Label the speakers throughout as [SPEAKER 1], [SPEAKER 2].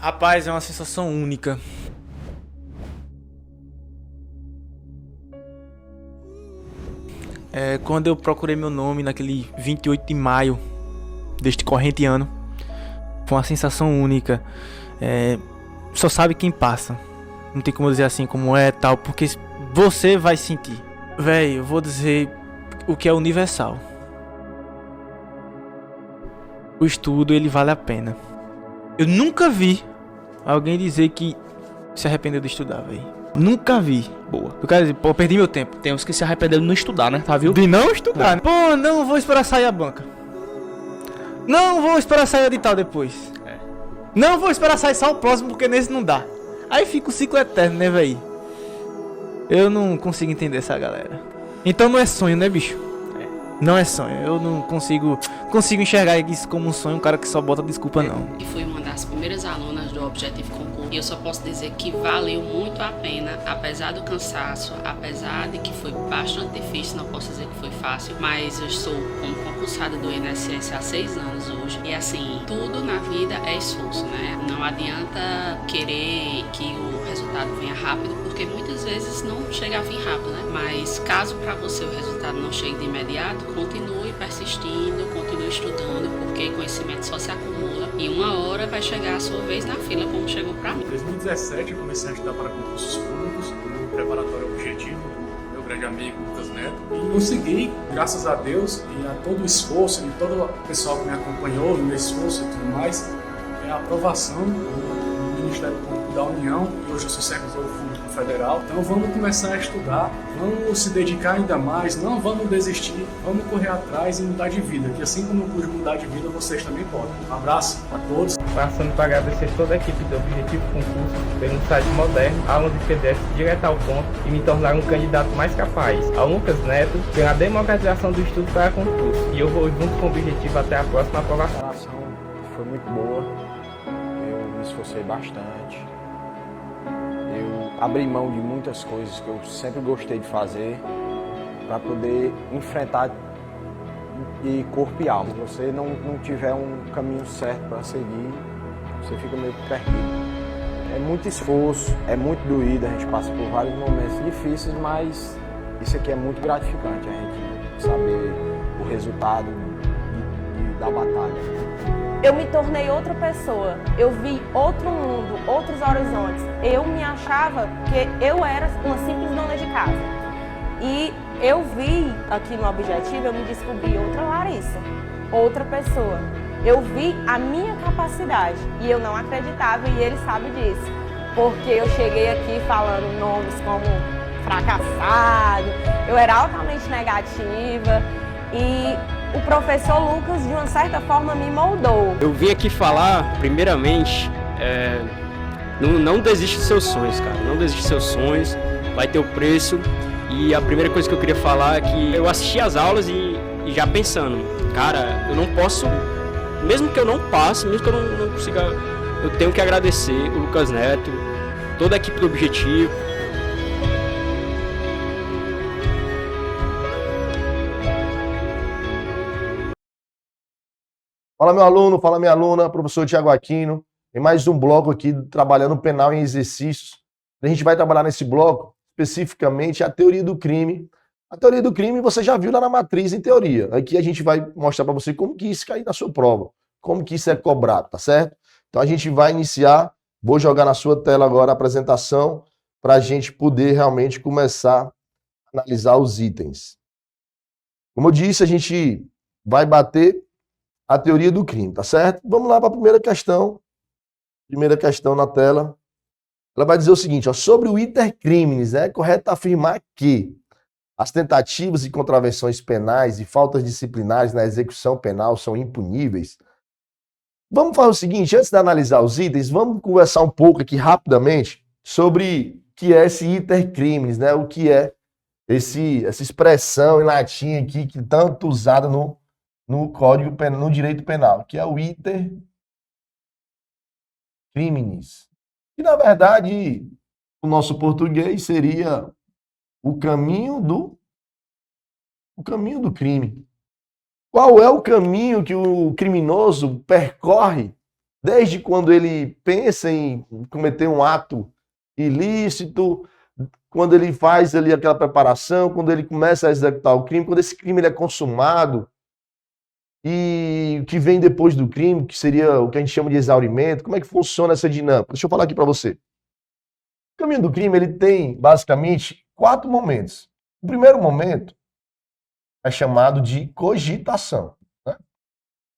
[SPEAKER 1] Rapaz, é uma sensação única. Quando eu procurei meu nome naquele 28 de maio deste corrente ano, foi uma sensação única. Só sabe quem passa. Não tem como dizer assim como é tal, porque você vai sentir. Véi, eu vou dizer o que é universal. O estudo, ele vale a pena. Eu nunca vi alguém dizer que se arrependeu de estudar, véi. Nunca vi.
[SPEAKER 2] Boa.
[SPEAKER 1] Eu quero dizer, pô, perdi meu tempo.
[SPEAKER 2] Tem uns que se arrependeram de não estudar, né? Tá, viu?
[SPEAKER 1] De não estudar, né? Pô, não vou esperar sair a banca. Não vou esperar sair o edital depois. Não vou esperar sair só o próximo, porque nesse não dá. Aí fica o ciclo eterno, né, véi? Eu não consigo entender essa galera. Então não é sonho, né, bicho? Não é sonho. Eu não consigo enxergar isso como um sonho, um cara que só bota desculpa, não.
[SPEAKER 3] E fui uma das primeiras alunas do Objetivo Concurso. E eu só posso dizer que valeu muito a pena, apesar do cansaço, apesar de que foi bastante difícil, não posso dizer que foi fácil, mas eu estou como concursada do INSS há 6 anos hoje. E assim, tudo na vida é esforço, né? Não adianta querer que o resultado venha rápido, porque muitas vezes não chega a vir rápido, né? Mas caso para você o resultado não chegue de imediato, continue persistindo, continue estudando, porque conhecimento só se acumula e uma hora vai chegar a sua vez na fila, como chegou para mim.
[SPEAKER 4] Em 2017 eu comecei a estudar para concursos públicos, no preparatório Objetivo, meu grande amigo Lucas Neto, e consegui, graças a Deus e a todo o esforço e todo o pessoal que me acompanhou no meu esforço e tudo mais, a aprovação do Ministério Público da União, e hoje eu sou servidor público federal. Então vamos começar a estudar, vamos se dedicar ainda mais, não vamos desistir, vamos correr atrás e mudar de vida, que assim como eu pude mudar de vida, vocês também podem. Um abraço a todos.
[SPEAKER 5] Passando para agradecer toda a equipe do Objetivo Concurso pelo site moderno, aulas de PDF direto ao ponto e me tornar um candidato mais capaz. Ao Lucas Neto pela democratização do estudo para concurso. E eu vou junto com o Objetivo até a próxima aprovação.
[SPEAKER 6] A preparação foi muito boa, eu me esforcei bastante, eu abri mão de muitas coisas que eu sempre gostei de fazer para poder enfrentar de corpo e alma. Se você não tiver um caminho certo para seguir, você fica meio perdido. É muito esforço, é muito doído, a gente passa por vários momentos difíceis, mas isso aqui é muito gratificante, a gente saber o resultado da batalha.
[SPEAKER 7] Eu me tornei outra pessoa, eu vi outro mundo, outros horizontes. Eu me achava que eu era uma simples dona de casa. E eu vi aqui no Objetivo, eu me descobri outra Larissa, outra pessoa. Eu vi a minha capacidade e eu não acreditava e ele sabe disso. Porque eu cheguei aqui falando nomes como fracassado, eu era altamente negativa e o professor Lucas, de uma certa forma, me moldou.
[SPEAKER 2] Eu vim aqui falar, primeiramente, não desiste dos seus sonhos, cara. Não desiste dos seus sonhos, vai ter o preço. E a primeira coisa que eu queria falar é que eu assisti às aulas e já pensando, cara, eu não posso, mesmo que eu não passe, mesmo que eu não consiga, eu tenho que agradecer o Lucas Neto, toda a equipe do Objetivo.
[SPEAKER 8] Fala meu aluno, fala minha aluna, professor Thiago Aquino. Tem mais um bloco aqui trabalhando penal em exercícios. A gente vai trabalhar nesse bloco especificamente a teoria do crime. A teoria do crime você já viu lá na matriz em teoria. Aqui a gente vai mostrar para você como que isso cai na sua prova, como que isso é cobrado, tá certo? Então a gente vai iniciar, vou jogar na sua tela agora a apresentação para a gente poder realmente começar a analisar os itens. Como eu disse, a gente vai bater a teoria do crime, tá certo? Vamos lá para a primeira questão. Primeira questão na tela. Ela vai dizer o seguinte, ó, sobre o iter criminis, é correto afirmar que as tentativas e contravenções penais e faltas disciplinares na execução penal são impuníveis. Vamos fazer o seguinte, antes de analisar os itens, vamos conversar um pouco aqui rapidamente sobre o que é esse iter criminis, né? O que é essa expressão em latim aqui que tanto usada no Código Penal, no direito penal, que é o iter criminis. E, na verdade, o nosso português seria o caminho do crime. Qual é o caminho que o criminoso percorre desde quando ele pensa em cometer um ato ilícito, quando ele faz ali aquela preparação, quando ele começa a executar o crime, quando esse crime ele é consumado, e o que vem depois do crime, que seria o que a gente chama de exaurimento, como é que funciona essa dinâmica? Deixa eu falar aqui para você. O caminho do crime ele tem basicamente 4 momentos. O primeiro momento é chamado de cogitação. Né?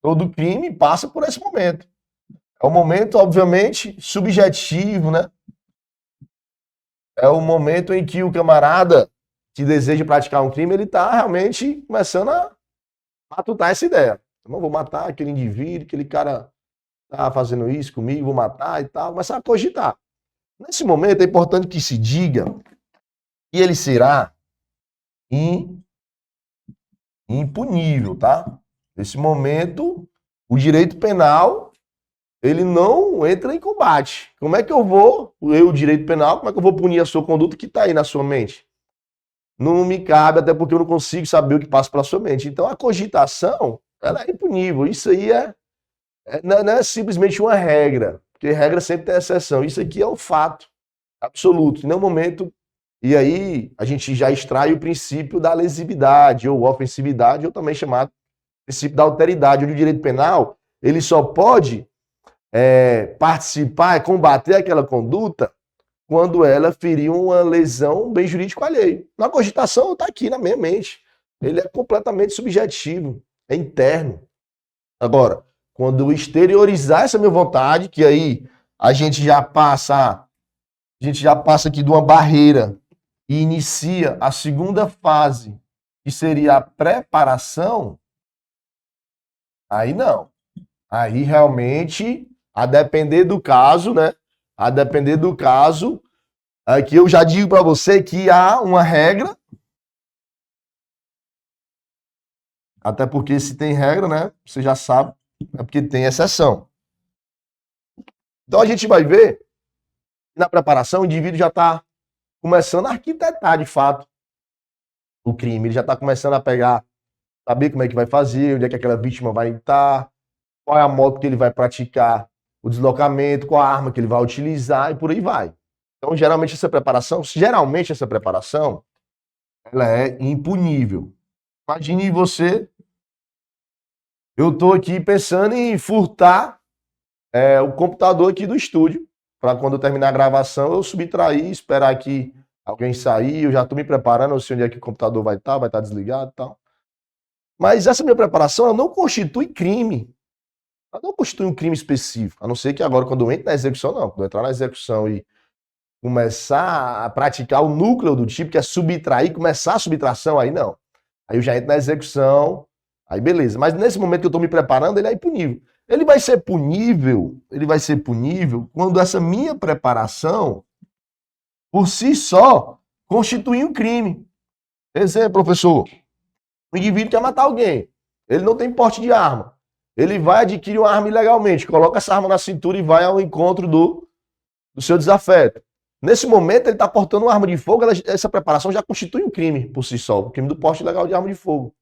[SPEAKER 8] Todo crime passa por esse momento. É um momento, obviamente, subjetivo, né? É o momento em que o camarada que deseja praticar um crime, ele está realmente começando a matutar essa ideia. Eu não vou matar aquele indivíduo, aquele cara tá fazendo isso comigo, vou matar e tal, começar a cogitar. Nesse momento é importante que se diga que ele será impunível, tá? Nesse momento, o direito penal, ele não entra em combate. Como é que o direito penal, como é que eu vou punir a sua conduta que está aí na sua mente? Não me cabe, até porque eu não consigo saber o que passa pela sua mente. Então, a cogitação, ela é impunível. Isso aí não é simplesmente uma regra, porque regra sempre tem exceção. Isso aqui é um fato absoluto. Em nenhum momento. E aí, a gente já extrai o princípio da lesividade, ou ofensividade, ou também chamado princípio da alteridade, onde o direito penal ele só pode participar, combater aquela conduta quando ela ferir uma lesão bem jurídico alheio. Na cogitação está aqui na minha mente. Ele é completamente subjetivo, é interno. Agora, quando eu exteriorizar essa minha vontade, que aí a gente já passa aqui de uma barreira e inicia a segunda fase, que seria a preparação, aí não. Aí realmente, a depender do caso, né? A depender do caso, aqui eu já digo para você que há uma regra, até porque se tem regra, né? Você já sabe, é porque tem exceção. Então a gente vai ver que na preparação o indivíduo já está começando a arquitetar de fato o crime, ele já está começando a pegar, saber como é que vai fazer, onde é que aquela vítima vai estar, qual é a moto que ele vai praticar, o deslocamento, qual a arma que ele vai utilizar e por aí vai. Então, geralmente essa preparação, ela é impunível. Imagine você, eu estou aqui pensando em furtar o computador aqui do estúdio, para quando eu terminar a gravação, eu subtrair, esperar aqui alguém sair, eu já estou me preparando, eu sei onde é que o computador vai estar desligado e tal. Mas essa minha preparação, ela não constitui crime. Ela não constitui um crime específico, a não ser que agora, quando eu entro na execução, não. Quando eu entrar na execução e começar a praticar o núcleo do tipo, que é subtrair, começar a subtração, aí não. Aí eu já entro na execução, aí beleza. Mas nesse momento que eu estou me preparando, ele é impunível. Ele vai ser punível quando essa minha preparação, por si só, constitui um crime. Exemplo, professor. O indivíduo quer matar alguém. Ele não tem porte de arma. Ele vai adquirir uma arma ilegalmente, coloca essa arma na cintura e vai ao encontro do seu desafeto. Nesse momento, ele está portando uma arma de fogo, essa preparação já constitui um crime por si só, o crime do porte ilegal de arma de fogo.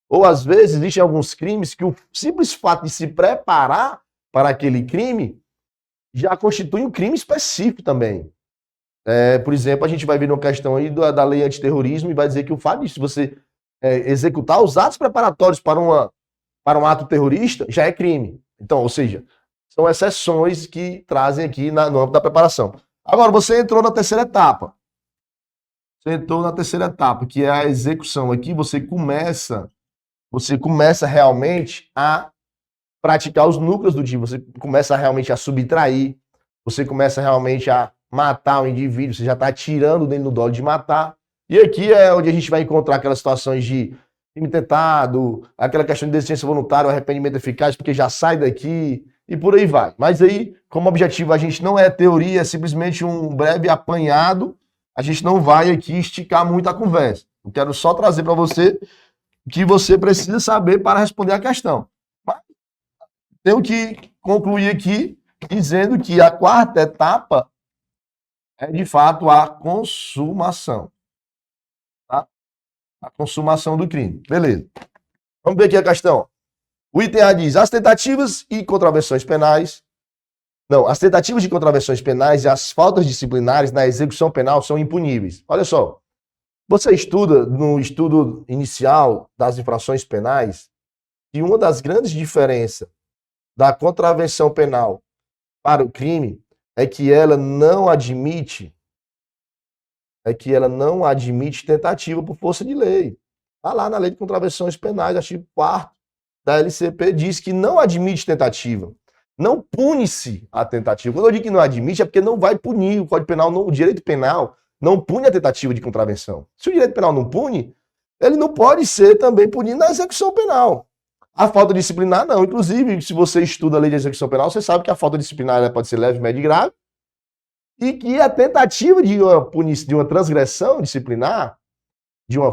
[SPEAKER 8] Ou, às vezes, existem alguns crimes que o simples fato de se preparar para aquele crime já constitui um crime específico também. Por exemplo, a gente vai ver uma questão aí da lei antiterrorismo e vai dizer que o fato de você executar os atos preparatórios para um ato terrorista já é crime. Então, ou seja, são exceções que trazem aqui no âmbito da preparação. Agora, você entrou na terceira etapa. Que é a execução. Aqui você começa realmente a praticar os núcleos do dia. Você começa realmente a subtrair, você começa realmente a matar o indivíduo, você já está tirando dele no dolo de matar. E aqui é onde a gente vai encontrar aquelas situações de crime tentado, aquela questão de desistência voluntária, o arrependimento eficaz, porque já sai daqui e por aí vai. Mas aí, como objetivo, a gente não é teoria, é simplesmente um breve apanhado, a gente não vai aqui esticar muito a conversa. Eu quero só trazer para você o que você precisa saber para responder a questão. Mas tenho que concluir aqui dizendo que a quarta etapa é, de fato, a consumação. Tá? A consumação do crime. Beleza. Vamos ver aqui a questão. O item A diz: as tentativas e contravenções penais Não, as tentativas de contravenções penais e as faltas disciplinares na execução penal são impuníveis. Olha só, você estuda no estudo inicial das infrações penais que uma das grandes diferenças da contravenção penal para o crime é que ela não admite tentativa por força de lei. Está lá na Lei de Contravenções Penais, artigo 4º da LCP, diz que não admite tentativa. Não pune-se a tentativa. Quando eu digo que não admite, é porque não vai punir. O Código Penal, o direito penal, não pune a tentativa de contravenção. Se o direito penal não pune, ele não pode ser também punido na execução penal. A falta disciplinar, não. Inclusive, se você estuda a lei de execução penal, você sabe que a falta disciplinar ela pode ser leve, média e grave. E que a tentativa de uma transgressão disciplinar, de uma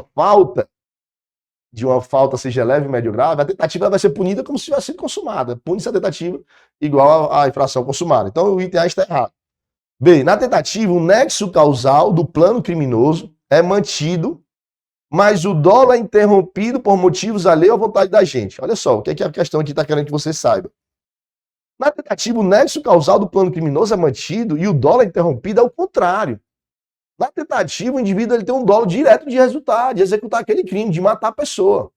[SPEAKER 8] falta seja leve, média ou grave, a tentativa vai ser punida como se tivesse sido consumada. Pune-se a tentativa igual à infração consumada. Então o item A está errado. B. Na tentativa, o nexo causal do plano criminoso é mantido, mas o dolo é interrompido por motivos alheios à vontade da gente. Olha só, o que é que a questão aqui está querendo que você saiba. Na tentativa, o nexo causal do plano criminoso é mantido e o dolo é interrompido ao contrário. Na tentativa, o indivíduo ele tem um dolo direto de resultar, de executar aquele crime, de matar a pessoa.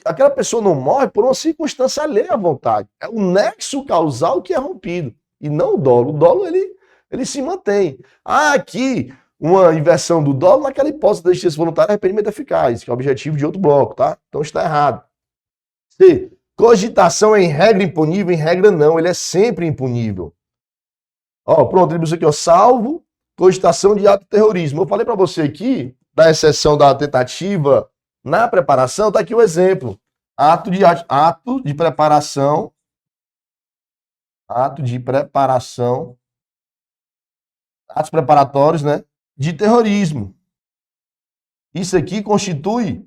[SPEAKER 8] Aquela pessoa não morre por uma circunstância alheia à vontade. É o nexo causal que é rompido, e não o dolo. O dolo, ele se mantém. Há aqui uma inversão do dolo naquela hipótese da justiça voluntária e arrependimento eficaz, que é o objetivo de outro bloco, tá? Então está errado. C. Cogitação é em regra impunível, em regra não. Ele é sempre impunível. Ó, pronto, ele aqui, ó, salvo cogitação de ato de terrorismo. Eu falei para você aqui, da exceção da tentativa na preparação, tá aqui o exemplo. Ato de preparação, atos preparatórios, né, de terrorismo. Isso aqui constitui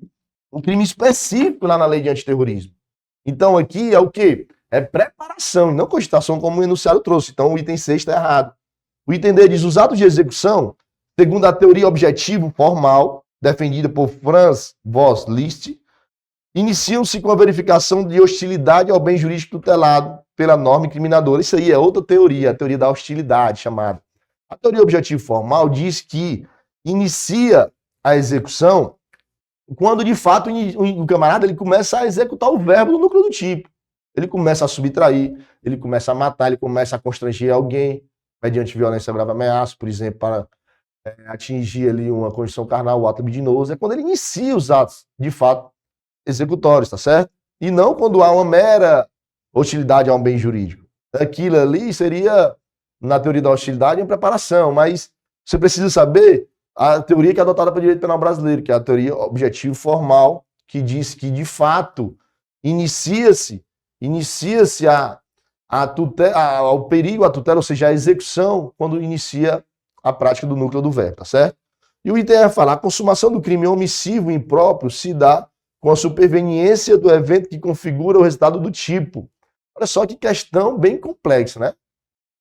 [SPEAKER 8] um crime específico lá na lei de antiterrorismo. Então aqui é o quê? É preparação, não cogitação como o enunciado trouxe. Então o item 6 está errado. O item D diz: os atos de execução, segundo a teoria objetivo formal, defendida por Franz Voss Liszt, iniciam-se com a verificação de hostilidade ao bem jurídico tutelado pela norma incriminadora. Isso aí é outra teoria, a teoria da hostilidade chamada. A teoria objetivo formal diz que inicia a execução quando, de fato, o camarada ele começa a executar o verbo no núcleo do tipo. Ele começa a subtrair, ele começa a matar, ele começa a constranger alguém, mediante violência, grave ameaça, por exemplo, para atingir ali uma condição carnal, o ato libidinoso. É quando ele inicia os atos, de fato, executórios, tá certo? E não quando há uma mera hostilidade a um bem jurídico. Aquilo ali seria, na teoria da hostilidade, uma preparação, mas você precisa saber a teoria que é adotada pelo direito penal brasileiro, que é a teoria objetivo formal, que diz que, de fato, inicia-se ao perigo, a tutela, ou seja, a execução, quando inicia a prática do núcleo do verbo, tá certo? E o item é falar: a consumação do crime omissivo impróprio se dá com a superveniência do evento que configura o resultado do tipo. Olha só que questão bem complexa, né?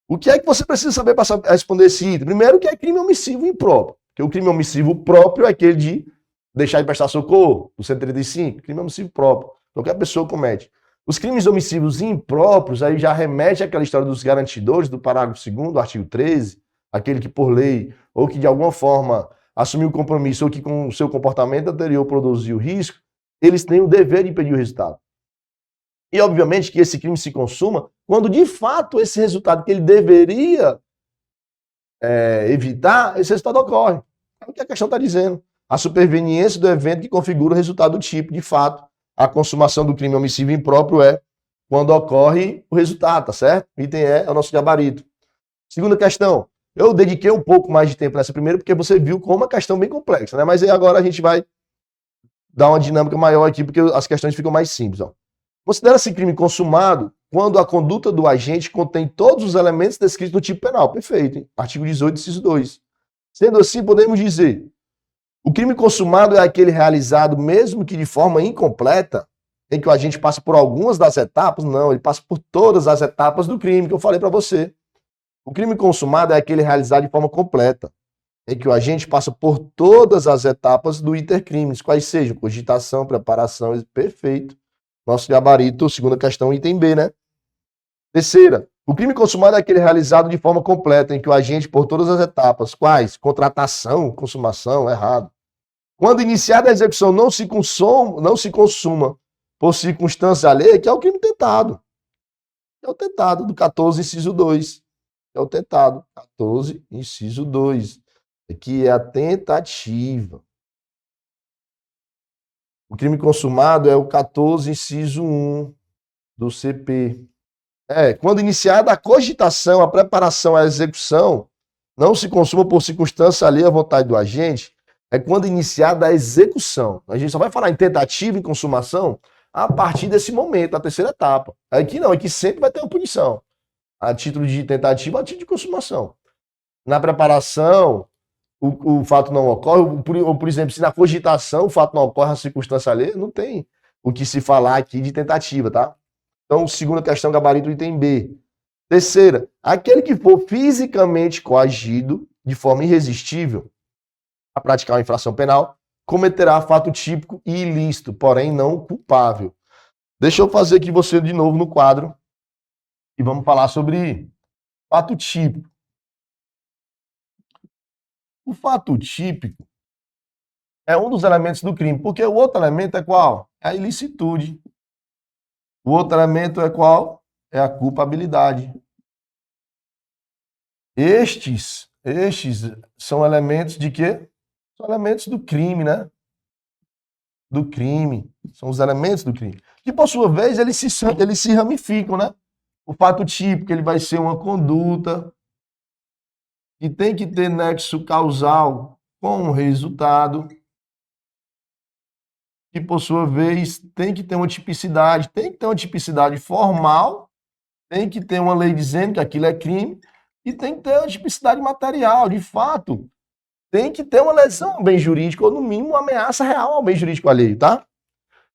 [SPEAKER 8] O que é que você precisa saber para responder esse item? Primeiro, o que é crime omissivo impróprio? Porque o crime omissivo próprio é aquele de deixar de prestar socorro, o 135, crime omissivo próprio. Qualquer pessoa comete. Os crimes omissivos impróprios, aí já remete àquela história dos garantidores, do parágrafo 2º, do artigo 13, aquele que por lei, ou que de alguma forma assumiu o compromisso, ou que com o seu comportamento anterior produziu risco, eles têm o dever de impedir o resultado. E obviamente que esse crime se consuma quando de fato esse resultado que ele deveria evitar, esse resultado ocorre. É o que a questão está dizendo. A superveniência do evento que configura o resultado do tipo, de fato, a consumação do crime omissivo impróprio é quando ocorre o resultado, tá certo? O item é o nosso gabarito. Segunda questão. Eu dediquei um pouco mais de tempo nessa primeira, porque você viu como é uma questão bem complexa, né? Mas aí agora a gente vai dar uma dinâmica maior aqui, porque as questões ficam mais simples, ó. Considera-se crime consumado quando a conduta do agente contém todos os elementos descritos no tipo penal. Perfeito, hein? Artigo 18, inciso 2. Sendo assim, podemos dizer: o crime consumado é aquele realizado, mesmo que de forma incompleta, em que o agente passa por algumas das etapas. Não, ele passa por todas as etapas do crime, que eu falei para você. O crime consumado é aquele realizado de forma completa, em que o agente passa por todas as etapas do intercrimes, quais sejam cogitação, preparação. Perfeito. Nosso gabarito, segunda questão, item B, né? Terceira, O crime consumado é aquele realizado de forma completa, em que o agente, por todas as etapas, quais? Contratação, consumação, errado. Quando iniciada a execução não se consuma por circunstância alheia, que é o crime tentado. É o tentado do 14, inciso 2. É o tentado. 14, inciso 2. Aqui é a tentativa. O crime consumado é o 14, inciso 1 do CP. Quando iniciada a cogitação, a preparação, a execução, não se consuma por circunstância alheia à vontade do agente, é quando iniciada a execução. A gente só vai falar em tentativa e consumação a partir desse momento, a terceira etapa. Aqui não, aqui sempre vai ter uma punição. A título de tentativa, a título de consumação. Na preparação, o fato não ocorre, ou, por exemplo, se na cogitação o fato não ocorre, a circunstância alheia, não tem o que se falar aqui de tentativa, tá? Então, segunda questão, gabarito item B. Terceira, aquele que for fisicamente coagido de forma irresistível a praticar uma infração penal, cometerá fato típico e ilícito, porém não culpável. Deixa eu fazer aqui você de novo no quadro e vamos falar sobre fato típico. O fato típico é um dos elementos do crime, porque o outro elemento é qual? É a ilicitude. O outro elemento é qual? É a culpabilidade. Estes são elementos de quê? São elementos do crime, né? Do crime. São os elementos do crime. Que, por sua vez, eles se ramificam, né? O fato típico, ele vai ser uma conduta que tem que ter nexo causal com o resultado, que, por sua vez, tem que ter uma tipicidade formal, tem que ter uma lei dizendo que aquilo é crime, e tem que ter uma tipicidade material, de fato. Tem que ter uma lesão ao bem jurídico, ou no mínimo uma ameaça real ao bem jurídico alheio, tá?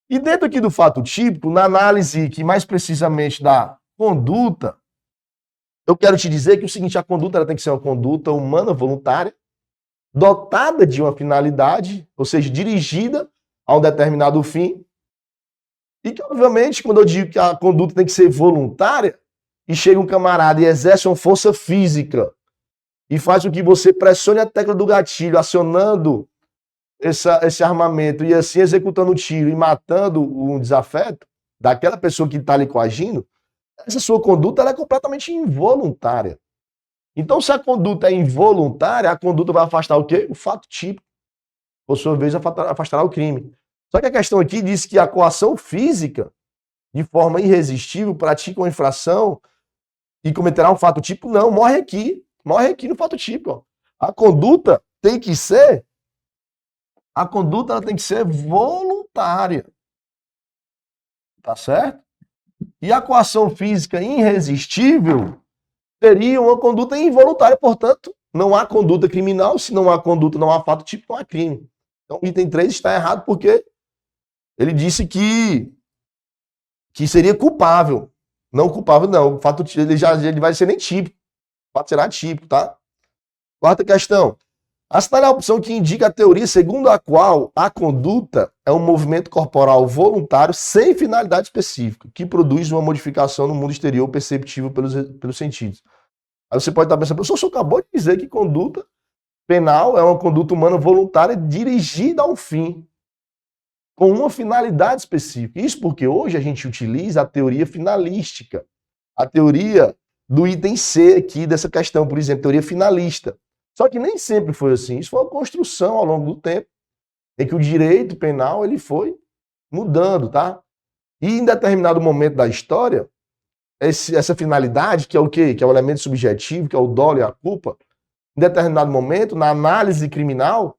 [SPEAKER 8] E dentro aqui do fato típico, na análise que mais precisamente da conduta, eu quero te dizer que o seguinte, a conduta ela tem que ser uma conduta humana, voluntária, dotada de uma finalidade, ou seja, dirigida a um determinado fim, e que, obviamente, quando eu digo que a conduta tem que ser voluntária, e chega um camarada e exerce uma força física, e faz com que você pressione a tecla do gatilho, acionando esse armamento, e assim executando o tiro e matando um desafeto daquela pessoa que está ali coagindo, essa sua conduta ela é completamente involuntária. Então, se a conduta é involuntária, a conduta vai afastar o quê? O fato típico. Por sua vez, afastará o crime. Só que a questão aqui diz que a coação física, de forma irresistível, pratica uma infração e cometerá um fato típico. Não, morre aqui no fato típico. Ó. A conduta tem que ser voluntária. Tá certo? E a coação física irresistível seria uma conduta involuntária, portanto, não há conduta criminal. Se não há conduta, não há fato típico, não há crime. Então, o item 3 está errado porque ele disse que seria culpável. Não culpável, não. O fato ele vai ser nem típico. O fato será típico, tá? Quarta questão. Assinalar a opção que indica a teoria segundo a qual a conduta é um movimento corporal voluntário sem finalidade específica, que produz uma modificação no mundo exterior perceptível pelos sentidos. Aí você pode estar pensando, o senhor acabou de dizer que conduta penal é uma conduta humana voluntária dirigida a um fim, com uma finalidade específica. Isso porque hoje a gente utiliza a teoria finalística, a teoria do item C aqui dessa questão, por exemplo, teoria finalista. Só que nem sempre foi assim. Isso foi uma construção ao longo do tempo, em que o direito penal ele foi mudando, tá? E em determinado momento da história, essa finalidade, que é o quê? Que é o elemento subjetivo, que é o dolo e a culpa, em determinado momento, na análise criminal,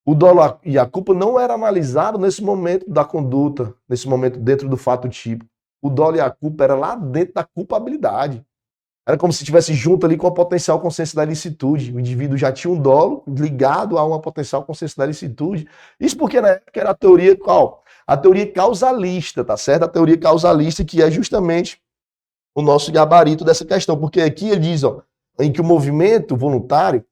[SPEAKER 8] o dolo e a culpa não era analisado nesse momento da conduta, nesse momento dentro do fato típico. O dolo e a culpa era lá dentro da culpabilidade. Era como se estivesse junto ali com a potencial consciência da ilicitude. O indivíduo já tinha um dolo ligado a uma potencial consciência da ilicitude. Isso porque na época era a teoria qual? A teoria causalista, tá certo? A teoria causalista que é justamente o nosso gabarito dessa questão. Porque aqui ele diz, ó, em que o movimento voluntário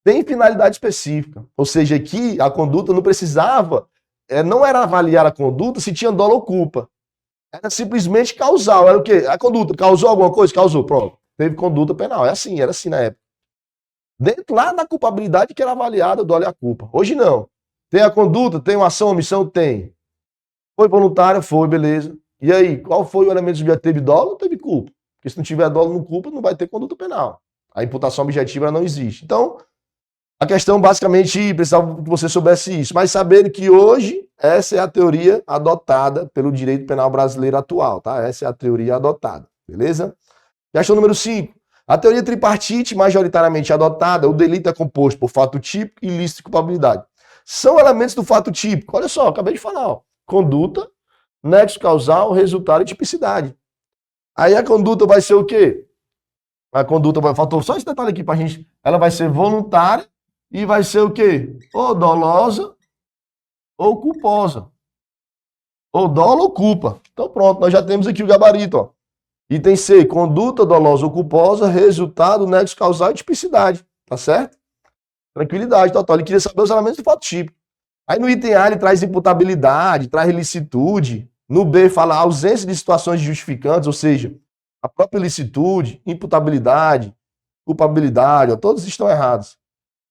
[SPEAKER 8] tem finalidade específica. Ou seja, aqui a conduta não precisava, não era avaliar a conduta se tinha dolo ou culpa. Era simplesmente causal. Era o quê? A conduta. Causou alguma coisa? Causou. Pronto. Teve conduta penal. É assim, era assim na época. Dentro lá da culpabilidade que era avaliada, o dolo e a culpa. Hoje não. Tem a conduta, tem uma ação, omissão? Tem. Foi voluntária? Foi, beleza. E aí, qual foi o elemento subjetivo? Teve dolo? Teve culpa. Porque se não tiver dolo no culpa, não vai ter conduta penal. A imputação objetiva não existe. Então, a questão basicamente precisava que você soubesse isso. Mas saber que hoje essa é a teoria adotada pelo direito penal brasileiro atual, tá? Essa é a teoria adotada, beleza? Questão número 5. A teoria tripartite, majoritariamente adotada, o delito é composto por fato típico, ilícito e culpabilidade. São elementos do fato típico. Olha só, acabei de falar, ó. Conduta, nexo causal, resultado e tipicidade. Aí a conduta vai ser o quê? A conduta vai... Faltou só esse detalhe aqui pra gente. Ela vai ser voluntária e vai ser o quê? Ou dolosa ou culposa. Ou dolo ou culpa. Então pronto, nós já temos aqui o gabarito, ó. Item C, conduta dolosa ou culposa, resultado, nexo causal e tipicidade. Tá certo? Tranquilidade total. Ele queria saber os elementos do fato típico. Aí no item A ele traz imputabilidade, traz ilicitude. No B fala ausência de situações justificantes, ou seja, a própria ilicitude, imputabilidade, culpabilidade, ó, todos estão errados.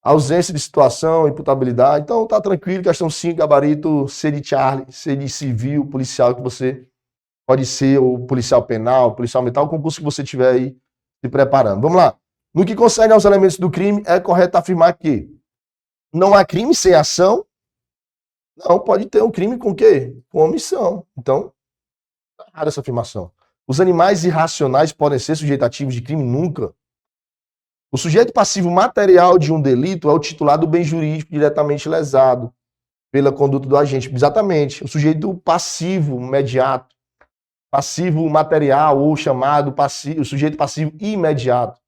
[SPEAKER 8] Ausência de situação, imputabilidade. Então tá tranquilo, questão 5, gabarito, C de Charlie, C de civil, policial que você pode ser, ou policial penal, policial militar, o concurso que você tiver aí se preparando. Vamos lá. No que concerne aos elementos do crime, é correto afirmar que não há crime sem ação. Não, pode ter um crime com o quê? Com omissão. Então, tá errada essa afirmação. Os animais irracionais podem ser sujeitos de crime? Nunca. O sujeito passivo material de um delito é o titular do bem jurídico diretamente lesado pela conduta do agente. Exatamente. O sujeito passivo imediato, passivo material ou chamado passivo, o sujeito passivo imediato.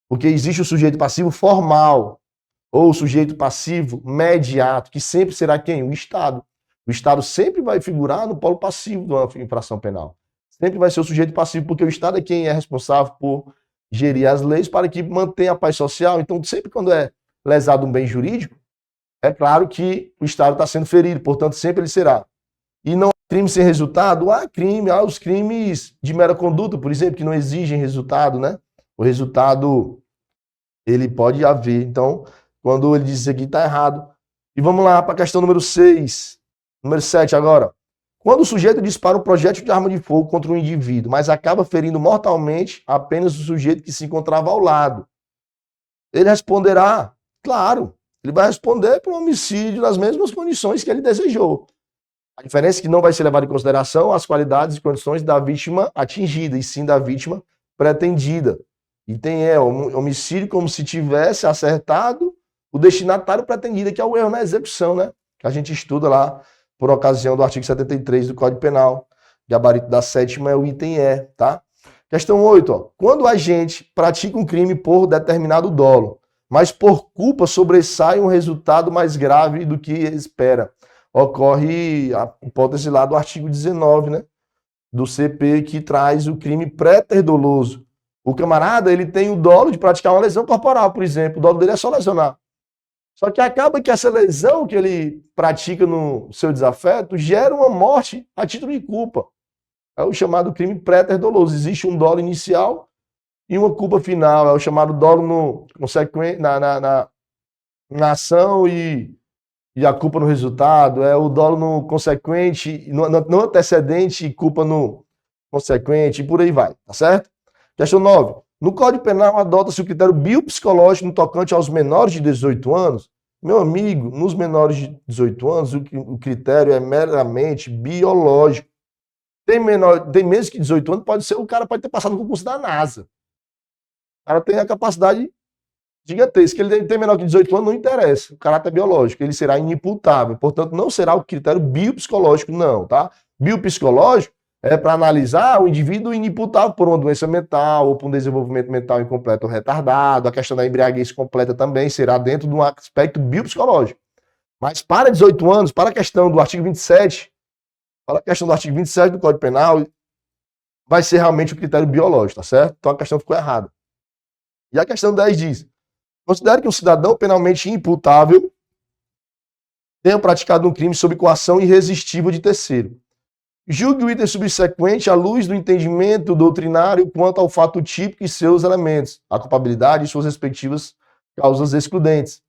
[SPEAKER 8] Porque existe o sujeito passivo formal ou o sujeito passivo mediato, que sempre será quem? O Estado. O Estado sempre vai figurar no polo passivo de uma infração penal. Sempre vai ser o sujeito passivo, porque o Estado é quem é responsável por gerir as leis para que mantenha a paz social. Então, sempre quando é lesado um bem jurídico, é claro que o Estado está sendo ferido, portanto, sempre ele será. E não há crime sem resultado? Há crime, há os crimes de mera conduta, por exemplo, que não exigem resultado, né? O resultado, ele pode haver. Então, quando ele diz isso aqui, está errado. E vamos lá para a questão número 6. Número 7 agora. Quando o sujeito dispara um projétil de arma de fogo contra um indivíduo, mas acaba ferindo mortalmente apenas o sujeito que se encontrava ao lado, ele responderá, claro, ele vai responder por um homicídio nas mesmas condições que ele desejou. A diferença é que não vai ser levado em consideração as qualidades e condições da vítima atingida, e sim da vítima pretendida. Item E, homicídio como se tivesse acertado o destinatário pretendido, que é o erro na execução, né? Que a gente estuda lá por ocasião do artigo 73 do Código Penal. Gabarito da 7ª é o item E, tá? Questão 8, ó. Quando o agente pratica um crime por determinado dolo, mas por culpa sobressai um resultado mais grave do que espera, ocorre a hipótese lá do artigo 19, né? Do CP, que traz o crime préter-doloso. O camarada, ele tem o dolo de praticar uma lesão corporal, por exemplo. O dolo dele é só lesionar. Só que acaba que essa lesão que ele pratica no seu desafeto gera uma morte a título de culpa. É o chamado crime préter-doloso. Existe um dolo inicial e uma culpa final. É o chamado dolo na ação e a culpa no resultado. É o dolo no consequente, no antecedente e culpa no consequente, e por aí vai, tá certo? Questão 9. No Código Penal adota-se o critério biopsicológico no tocante aos menores de 18 anos. Meu amigo, nos menores de 18 anos, o critério é meramente biológico. Tem menos que 18 anos, o cara pode ter passado no concurso da NASA. O cara tem a capacidade gigantesca. Ele tem menor que 18 anos, não interessa. O caráter biológico, ele será inimputável. Portanto, não será o critério biopsicológico, não, tá? Biopsicológico é para analisar o indivíduo inimputável por uma doença mental ou por um desenvolvimento mental incompleto ou retardado. A questão da embriaguez completa também será dentro de um aspecto biopsicológico. Mas para 18 anos, para a questão do artigo 27, para a questão do artigo 27 do Código Penal, vai ser realmente o critério biológico, tá certo? Então a questão ficou errada. E a questão 10 diz: considere que um cidadão penalmente imputável tenha praticado um crime sob coação irresistível de terceiro. Julgue o item subsequente à luz do entendimento doutrinário quanto ao fato típico e seus elementos, a culpabilidade e suas respectivas causas excludentes.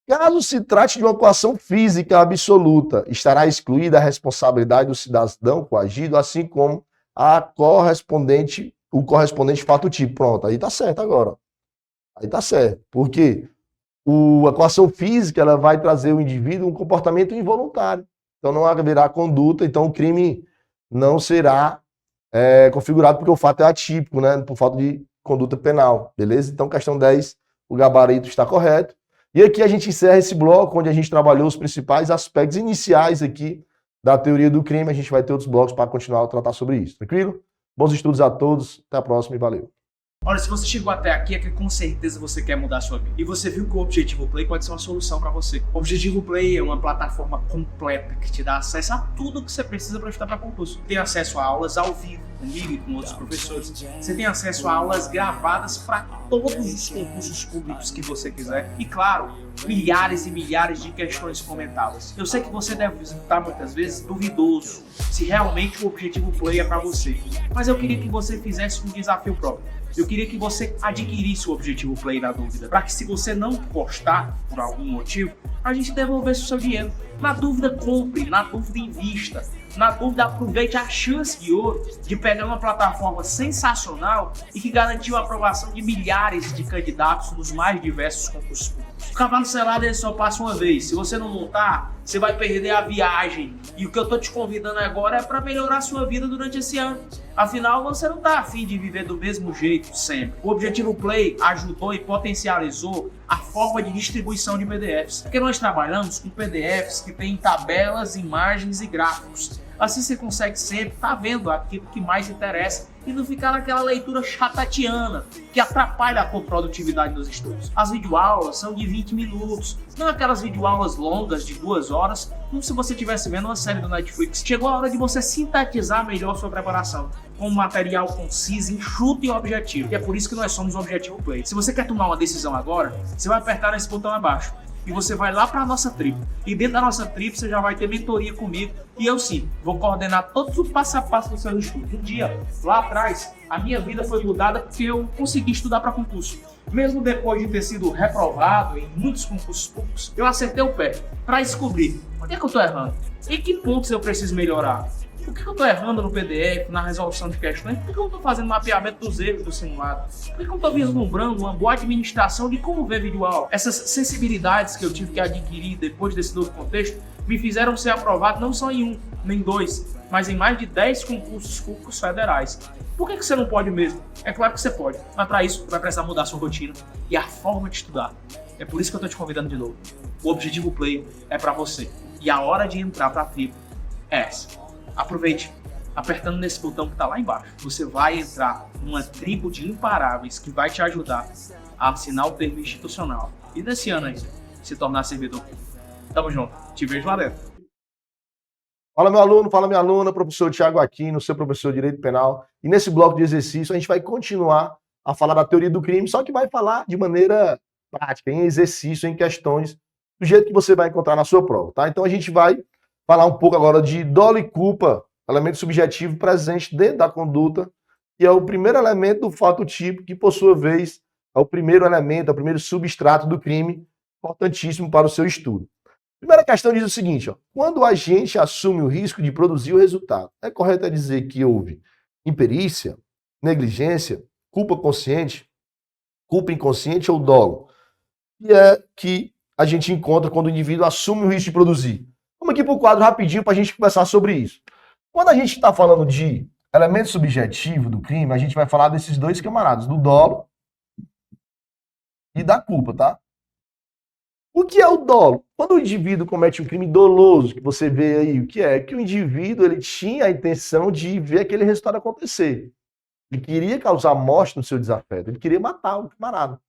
[SPEAKER 8] Caso se trate de uma coação física absoluta, estará excluída a responsabilidade do cidadão coagido, assim como o correspondente fato típico. Pronto, aí tá certo agora. Aí tá certo. Por quê? A coação física ela vai trazer o indivíduo um comportamento involuntário. Então não haverá conduta, então o crime não será configurado porque o fato é atípico, né? Por falta de conduta penal, beleza? Então, questão 10, o gabarito está correto. E aqui a gente encerra esse bloco onde a gente trabalhou os principais aspectos iniciais aqui da teoria do crime. A gente vai ter outros blocos para continuar a tratar sobre isso, tranquilo? Bons estudos a todos, até a próxima e valeu.
[SPEAKER 9] Olha, se você chegou até aqui é que com certeza você quer mudar a sua vida. E você viu que o Objetivo Play pode ser uma solução para você. O Objetivo Play é uma plataforma completa que te dá acesso a tudo que você precisa para estudar para concurso. Tem acesso a aulas ao vivo, comigo e com outros professores. Você tem acesso a aulas gravadas para todos os concursos públicos que você quiser. E claro, milhares e milhares de questões comentadas. Eu sei que você deve estar muitas vezes duvidoso se realmente o Objetivo Play é para você. Mas eu queria que você fizesse um desafio próprio. Eu queria que você adquirisse o Objetivo Play na dúvida, para que se você não gostar por algum motivo, a gente devolvesse o seu dinheiro. Na dúvida, compre, na dúvida, invista. Na dúvida, aproveite a chance de ouro de pegar uma plataforma sensacional e que garantiu a aprovação de milhares de candidatos nos mais diversos concursos públicos. O cavalo selado ele só passa uma vez. Se você não montar, você vai perder a viagem. E o que eu tô te convidando agora é para melhorar a sua vida durante esse ano. Afinal, você não tá afim de viver do mesmo jeito sempre. O Objetivo Play ajudou e potencializou a forma de distribuição de PDFs. Porque nós trabalhamos com PDFs que têm tabelas, imagens e gráficos. Assim você consegue sempre estar vendo aquilo que mais interessa e não ficar naquela leitura chatatiana que atrapalha a produtividade dos estudos. As videoaulas são de 20 minutos, não aquelas videoaulas longas de 2 horas, como se você estivesse vendo uma série do Netflix. Chegou a hora de você sintetizar melhor sua preparação com um material conciso, enxuto e objetivo. E é por isso que nós somos o Objetivo Play. Se você quer tomar uma decisão agora, você vai apertar nesse botão abaixo. E você vai lá para a nossa tribo. E dentro da nossa tribo você já vai ter mentoria comigo. E eu sim, vou coordenar todos os passo a passo do seu estudo. Um dia, lá atrás, a minha vida foi mudada porque eu consegui estudar para concurso. Mesmo depois de ter sido reprovado em muitos concursos públicos, eu acertei o pé para descobrir onde é que eu estou errando. Em que pontos eu preciso melhorar. Por que eu estou errando no PDF, na resolução de questões? Por que eu não estou fazendo mapeamento dos erros do simulado? Por que eu não estou vislumbrando uma boa administração de como ver videoaula? Essas sensibilidades que eu tive que adquirir depois desse novo contexto me fizeram ser aprovado não só em 1, nem 2, mas em mais de 10 concursos públicos federais. Por que você não pode mesmo? É claro que você pode, mas para isso vai precisar mudar a sua rotina e a forma de estudar. É por isso que eu estou te convidando de novo. O Objetivo Play é para você. E a hora de entrar para a tribo é essa. Aproveite, apertando nesse botão que está lá embaixo. Você vai entrar numa tribo de imparáveis que vai te ajudar a assinar o termo institucional. E nesse ano aí, se tornar servidor público. Tamo junto, te vejo lá dentro.
[SPEAKER 8] Fala meu aluno, fala minha aluna, professor Thiago Aquino, seu professor de Direito Penal. E nesse bloco de exercício a gente vai continuar a falar da teoria do crime, só que vai falar de maneira prática, em exercício, em questões, do jeito que você vai encontrar na sua prova, tá? Então a gente vai falar um pouco agora de dolo e culpa, elemento subjetivo presente dentro da conduta, que é o primeiro elemento do fato típico, que por sua vez é o primeiro elemento, é o primeiro substrato do crime, importantíssimo para o seu estudo. Primeira questão diz o seguinte, ó, quando o agente assume o risco de produzir o resultado, é correto dizer que houve imperícia, negligência, culpa consciente, culpa inconsciente ou dolo? E é que a gente encontra quando o indivíduo assume o risco de produzir. Vamos aqui para o quadro rapidinho para a gente conversar sobre isso. Quando a gente está falando de elemento subjetivo do crime, a gente vai falar desses dois camaradas, do dolo e da culpa, tá? O que é o dolo? Quando o indivíduo comete um crime doloso, que você vê aí, o que é? Que o indivíduo ele tinha a intenção de ver aquele resultado acontecer. Ele queria causar morte no seu desafeto, ele queria matar o camarada.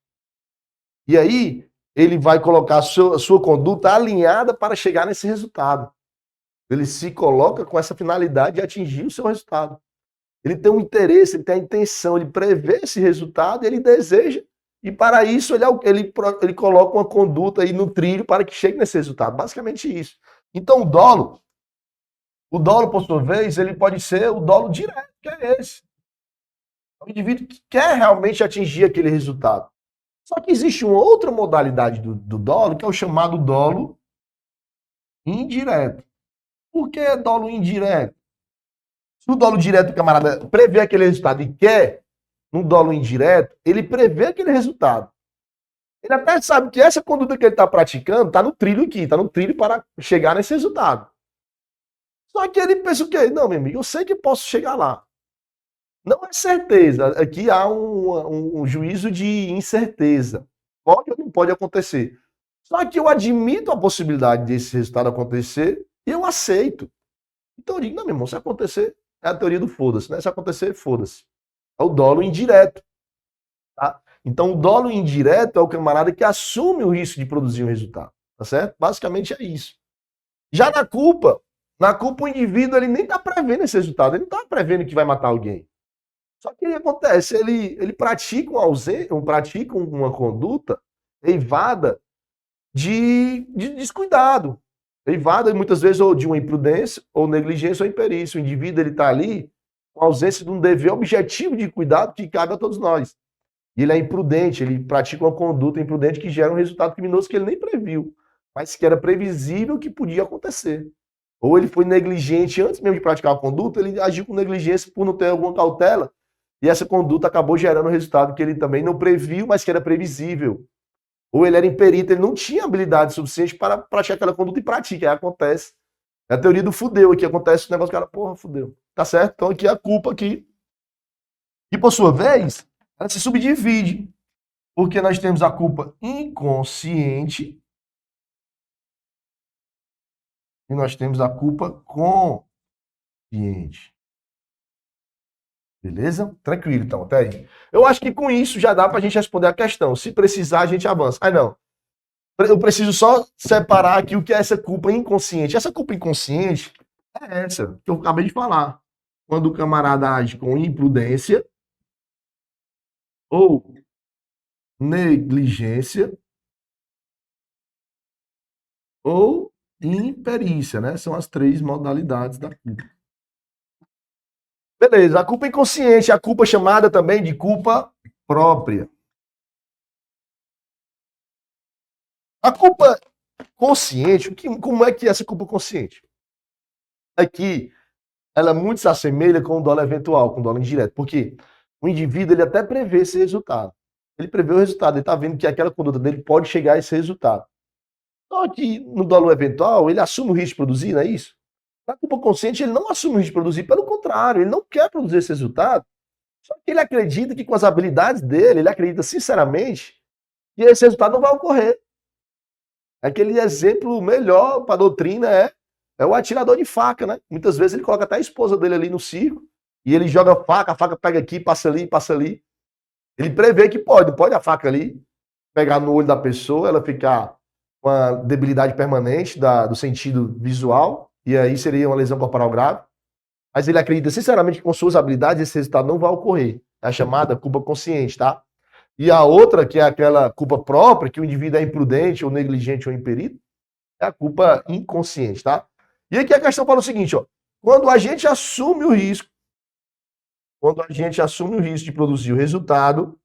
[SPEAKER 8] E aí, ele vai colocar a sua conduta alinhada para chegar nesse resultado. Ele se coloca com essa finalidade de atingir o seu resultado. Ele tem um interesse, ele tem a intenção, ele prevê esse resultado, ele deseja, e para isso ele coloca uma conduta aí no trilho para que chegue nesse resultado. Basicamente isso. Então o O dolo, por sua vez, ele pode ser o dolo direto, que é esse. O indivíduo que quer realmente atingir aquele resultado. Só que existe uma outra modalidade do dolo, que é o chamado dolo indireto. Por que é dolo indireto? Se o dolo direto, o camarada, prevê aquele resultado e quer, no dolo indireto, ele prevê aquele resultado. Ele até sabe que essa conduta que ele está praticando está no trilho aqui, está no trilho para chegar nesse resultado. Só que ele pensa o quê? Não, meu amigo, eu sei que posso chegar lá. Não é certeza. Aqui há um juízo de incerteza. Pode ou não pode acontecer. Só que eu admito a possibilidade desse resultado acontecer e eu aceito. Então eu digo, não, meu irmão, se acontecer, é a teoria do foda-se, né? Se acontecer, foda-se. É o dolo indireto. Tá? Então o dolo indireto é o camarada que assume o risco de produzir um resultado. Tá certo? Basicamente é isso. Já na culpa o indivíduo ele nem está prevendo esse resultado. Ele não está prevendo que vai matar alguém. Só que o que acontece? Ele pratica uma conduta eivada de descuidado. Eivada, muitas vezes, ou de uma imprudência, ou negligência, ou imperícia. O indivíduo está ali com a ausência de um dever objetivo de cuidado que cabe a todos nós. E ele é imprudente, ele pratica uma conduta imprudente que gera um resultado criminoso que ele nem previu, mas que era previsível que podia acontecer. Ou ele foi negligente antes mesmo de praticar a conduta, ele agiu com negligência por não ter alguma cautela, e essa conduta acabou gerando um resultado que ele também não previu, mas que era previsível. Ou ele era imperito, ele não tinha habilidade suficiente para praticar aquela conduta e pratica. Aí acontece. É a teoria do fudeu aqui. Acontece o negócio, cara, porra, fudeu. Tá certo? Então aqui é a culpa aqui. E por sua vez, ela se subdivide. Porque nós temos a culpa inconsciente e nós temos a culpa consciente. Beleza? Tranquilo, então, até aí. Eu acho que com isso já dá pra gente responder a questão. Se precisar, a gente avança. Ah, não. Eu preciso só separar aqui o que é essa culpa inconsciente. Essa culpa inconsciente é essa que eu acabei de falar. Quando o camarada age com imprudência ou negligência ou imperícia, né? São as três modalidades da culpa. Beleza, a culpa inconsciente, a culpa chamada também de culpa própria. A culpa consciente, como é que é essa culpa consciente? Aqui, ela muito se assemelha com o dolo eventual, com o dolo indireto, porque o indivíduo ele até prevê esse resultado. Ele prevê o resultado, ele está vendo que aquela conduta dele pode chegar a esse resultado. Só que no dolo eventual, ele assume o risco de produzir, não é isso? Na culpa consciente, ele não assume o risco de produzir, pelo contrário, ele não quer produzir esse resultado, só que ele acredita que com as habilidades dele, ele acredita sinceramente que esse resultado não vai ocorrer. Aquele exemplo melhor para a doutrina é o atirador de faca, né? Muitas vezes ele coloca até a esposa dele ali no circo, e ele joga a faca pega aqui, passa ali, passa ali. Ele prevê que pode a faca ali pegar no olho da pessoa, ela ficar com a debilidade permanente do sentido visual, e aí seria uma lesão corporal grave. Mas ele acredita sinceramente que com suas habilidades esse resultado não vai ocorrer. É a chamada culpa consciente, tá? E a outra, que é aquela culpa própria, que o indivíduo é imprudente, ou negligente, ou imperito, é a culpa inconsciente, tá? E aqui a questão fala o seguinte, ó. Quando a gente assume o risco de produzir o resultado,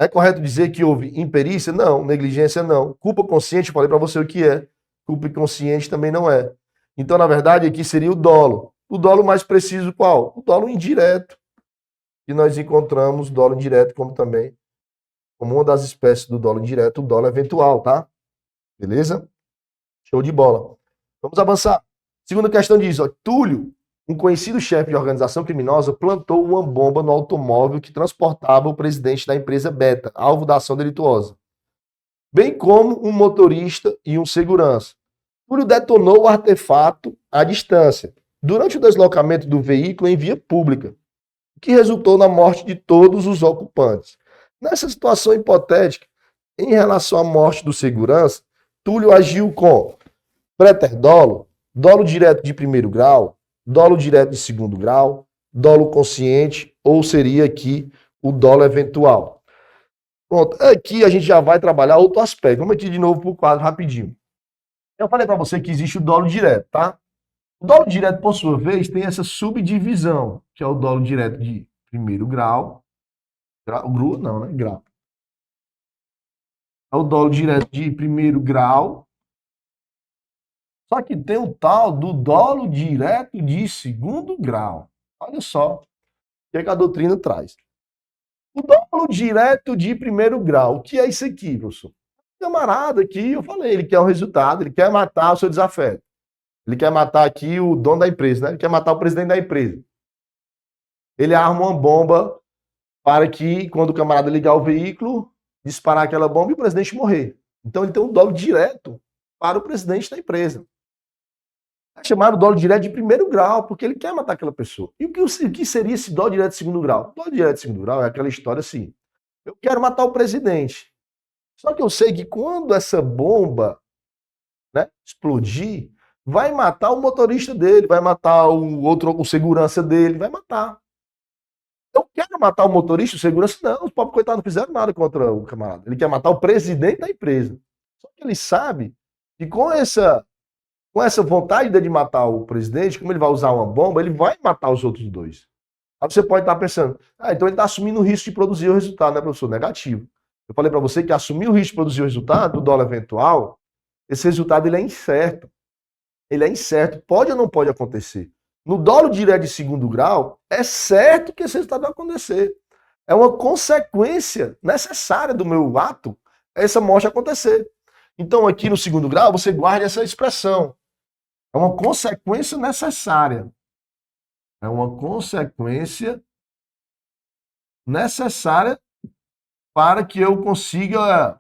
[SPEAKER 8] é correto dizer que houve imperícia? Não. Negligência? Não. Culpa consciente, falei para você o que é. Culpa inconsciente também não é. Então, na verdade, aqui seria o dolo. O dolo mais preciso qual? O dolo indireto. E nós encontramos o dolo indireto como uma das espécies do dolo indireto, o dolo eventual, tá? Beleza? Show de bola. Vamos avançar. Segunda questão diz, ó, Túlio, um conhecido chefe de organização criminosa, plantou uma bomba no automóvel que transportava o presidente da empresa Beta, alvo da ação delituosa, bem como um motorista e um segurança. Túlio detonou o artefato à distância, durante o deslocamento do veículo em via pública, o que resultou na morte de todos os ocupantes. Nessa situação hipotética, em relação à morte do segurança, Túlio agiu com preterdolo, dolo direto de primeiro grau, dolo direto de segundo grau, dolo consciente, ou seria aqui o dolo eventual. Pronto, aqui a gente já vai trabalhar outro aspecto. Vamos aqui de novo para o quadro rapidinho. Eu falei para você que existe o dolo direto, tá? O dolo direto, por sua vez, tem essa subdivisão, que é o dolo direto de primeiro grau. Grau não, né? Grau. É o dolo direto de primeiro grau. Só que tem o tal do dolo direto de segundo grau. Olha só o que a doutrina traz. O dolo direto de primeiro grau. O que é isso aqui, professor? O camarada aqui, eu falei, ele quer um resultado, ele quer matar o seu desafeto. Ele quer matar aqui o dono da empresa, né? Ele quer matar o presidente da empresa. Ele arma uma bomba para que, quando o camarada ligar o veículo, disparar aquela bomba e o presidente morrer. Então ele tem um dolo direto para o presidente da empresa. É chamado dolo direto de primeiro grau, porque ele quer matar aquela pessoa. E o que seria esse dolo direto de segundo grau? O dolo direto de segundo grau é aquela história assim: eu quero matar o presidente. Só que eu sei que quando essa bomba, né, explodir, vai matar o motorista dele, vai matar o segurança dele, vai matar. Eu quero matar o motorista, o segurança, não, os pobres coitados não fizeram nada contra o camarada. Ele quer matar o presidente da empresa. Só que ele sabe que com essa vontade de matar o presidente, como ele vai usar uma bomba, ele vai matar os outros dois. Aí você pode estar pensando, então ele está assumindo o risco de produzir o resultado, né, professor? Negativo. Eu falei para você que assumir o risco de produzir o resultado do dolo eventual, esse resultado ele é incerto. Ele é incerto, pode ou não pode acontecer. No dolo direto de segundo grau, é certo que esse resultado vai acontecer. É uma consequência necessária do meu ato essa morte acontecer. Então, aqui no segundo grau, você guarde essa expressão. É uma consequência necessária. É uma consequência necessária para que eu consiga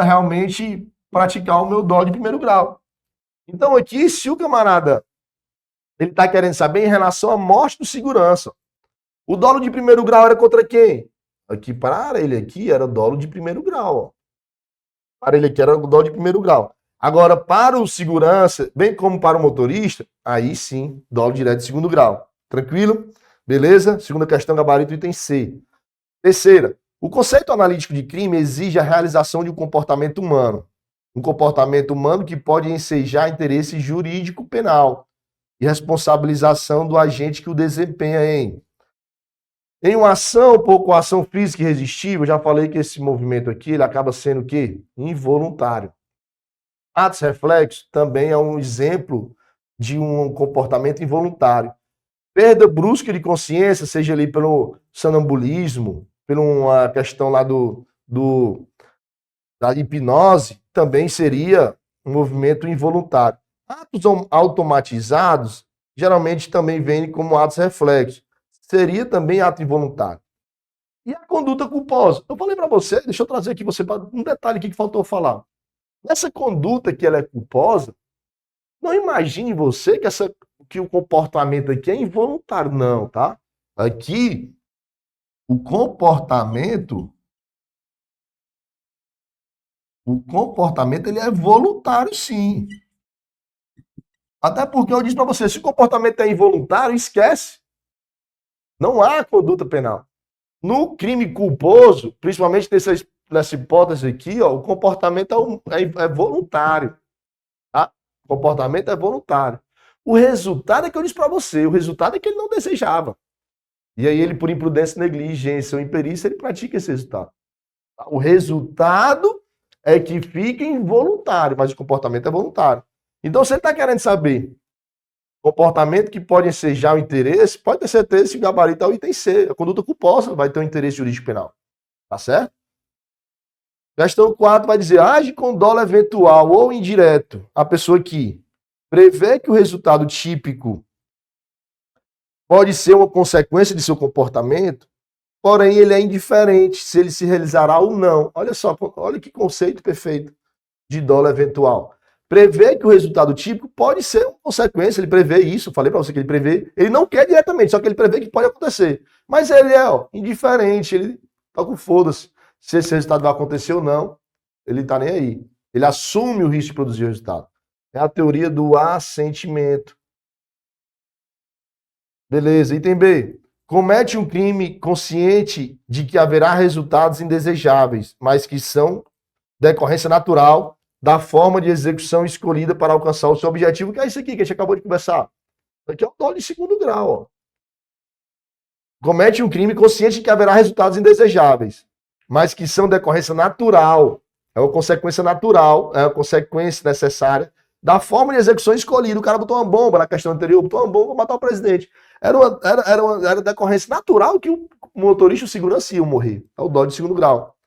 [SPEAKER 8] realmente praticar o meu dolo de primeiro grau. Então aqui, se o camarada ele está querendo saber em relação à morte do segurança, o dolo de primeiro grau era contra quem? Aqui para ele aqui era dolo de primeiro grau. Ó. Para ele aqui era o dolo de primeiro grau. Agora, para o segurança, bem como para o motorista, aí sim, dolo direto de segundo grau. Tranquilo? Beleza? Segunda questão, gabarito, item C. Terceira, o conceito analítico de crime exige a realização de um comportamento humano. Um comportamento humano que pode ensejar interesse jurídico penal e responsabilização do agente que o desempenha em uma ação por coação física irresistível. Eu já falei que esse movimento aqui ele acaba sendo o quê? Involuntário. Atos reflexos também é um exemplo de um comportamento involuntário. Perda brusca de consciência, seja ali pelo sonambulismo, por uma questão lá da hipnose, também seria um movimento involuntário. Atos automatizados, geralmente também vêm como atos reflexos. Seria também ato involuntário. E a conduta culposa? Eu falei para você, deixa eu trazer aqui você um detalhe aqui que faltou falar. Nessa conduta que ela é culposa, não imagine você que o comportamento aqui é involuntário, não, tá? Aqui, o comportamento ele é voluntário, sim. Até porque eu disse para você, se o comportamento é involuntário, esquece. Não há conduta penal. No crime culposo, principalmente nessa hipótese aqui, ó, o comportamento é voluntário. Tá? O comportamento é voluntário. O resultado é que eu disse para você, o resultado é que ele não desejava. E aí ele, por imprudência, negligência ou imperícia, ele pratica esse resultado. O resultado é que fica involuntário, mas o comportamento é voluntário. Então, você está querendo saber comportamento que pode ensejar o interesse, pode ter certeza que o gabarito é o item C. A conduta culposa vai ter um interesse jurídico penal. Tá certo? Questão 4 vai dizer, age com dolo eventual ou indireto a pessoa que prevê que o resultado típico pode ser uma consequência de seu comportamento, porém ele é indiferente se ele se realizará ou não. Olha só, olha que conceito perfeito de dolo eventual. Prevê que o resultado típico pode ser uma consequência, ele prevê isso, falei para você que ele prevê, ele não quer diretamente, só que ele prevê que pode acontecer. Mas ele é indiferente, ele tá com foda-se se esse resultado vai acontecer ou não, ele tá nem aí. Ele assume o risco de produzir o resultado. É a teoria do assentimento. Beleza, item B. Comete um crime consciente de que haverá resultados indesejáveis, mas que são decorrência natural da forma de execução escolhida para alcançar o seu objetivo, que é isso aqui que a gente acabou de conversar. Isso aqui é o dolo de segundo grau. Ó. Comete um crime consciente de que haverá resultados indesejáveis, mas que são decorrência natural, é uma consequência natural, é uma consequência necessária da forma de execução escolhida. O cara botou uma bomba na questão anterior, botou uma bomba para matar o presidente. Era decorrência natural que o motorista e o segurança iam morrer. É o dolo de segundo grau.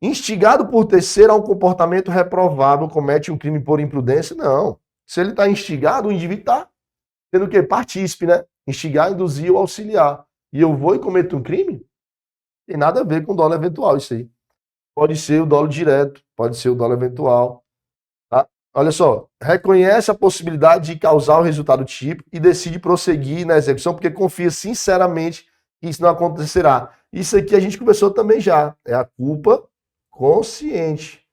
[SPEAKER 8] Instigado por terceiro a um comportamento reprovável, comete um crime por imprudência? Não. Se ele está instigado, o indivíduo está sendo o quê? Partícipe, né? Instigar, induzir ou auxiliar. E eu vou e cometo um crime? Tem nada a ver com dolo eventual isso aí. Pode ser o dolo direto, pode ser o dolo eventual. Tá? Olha só, reconhece a possibilidade de causar o resultado típico e decide prosseguir na execução porque confia sinceramente que isso não acontecerá. Isso aqui a gente conversou também já. É a culpa consciente.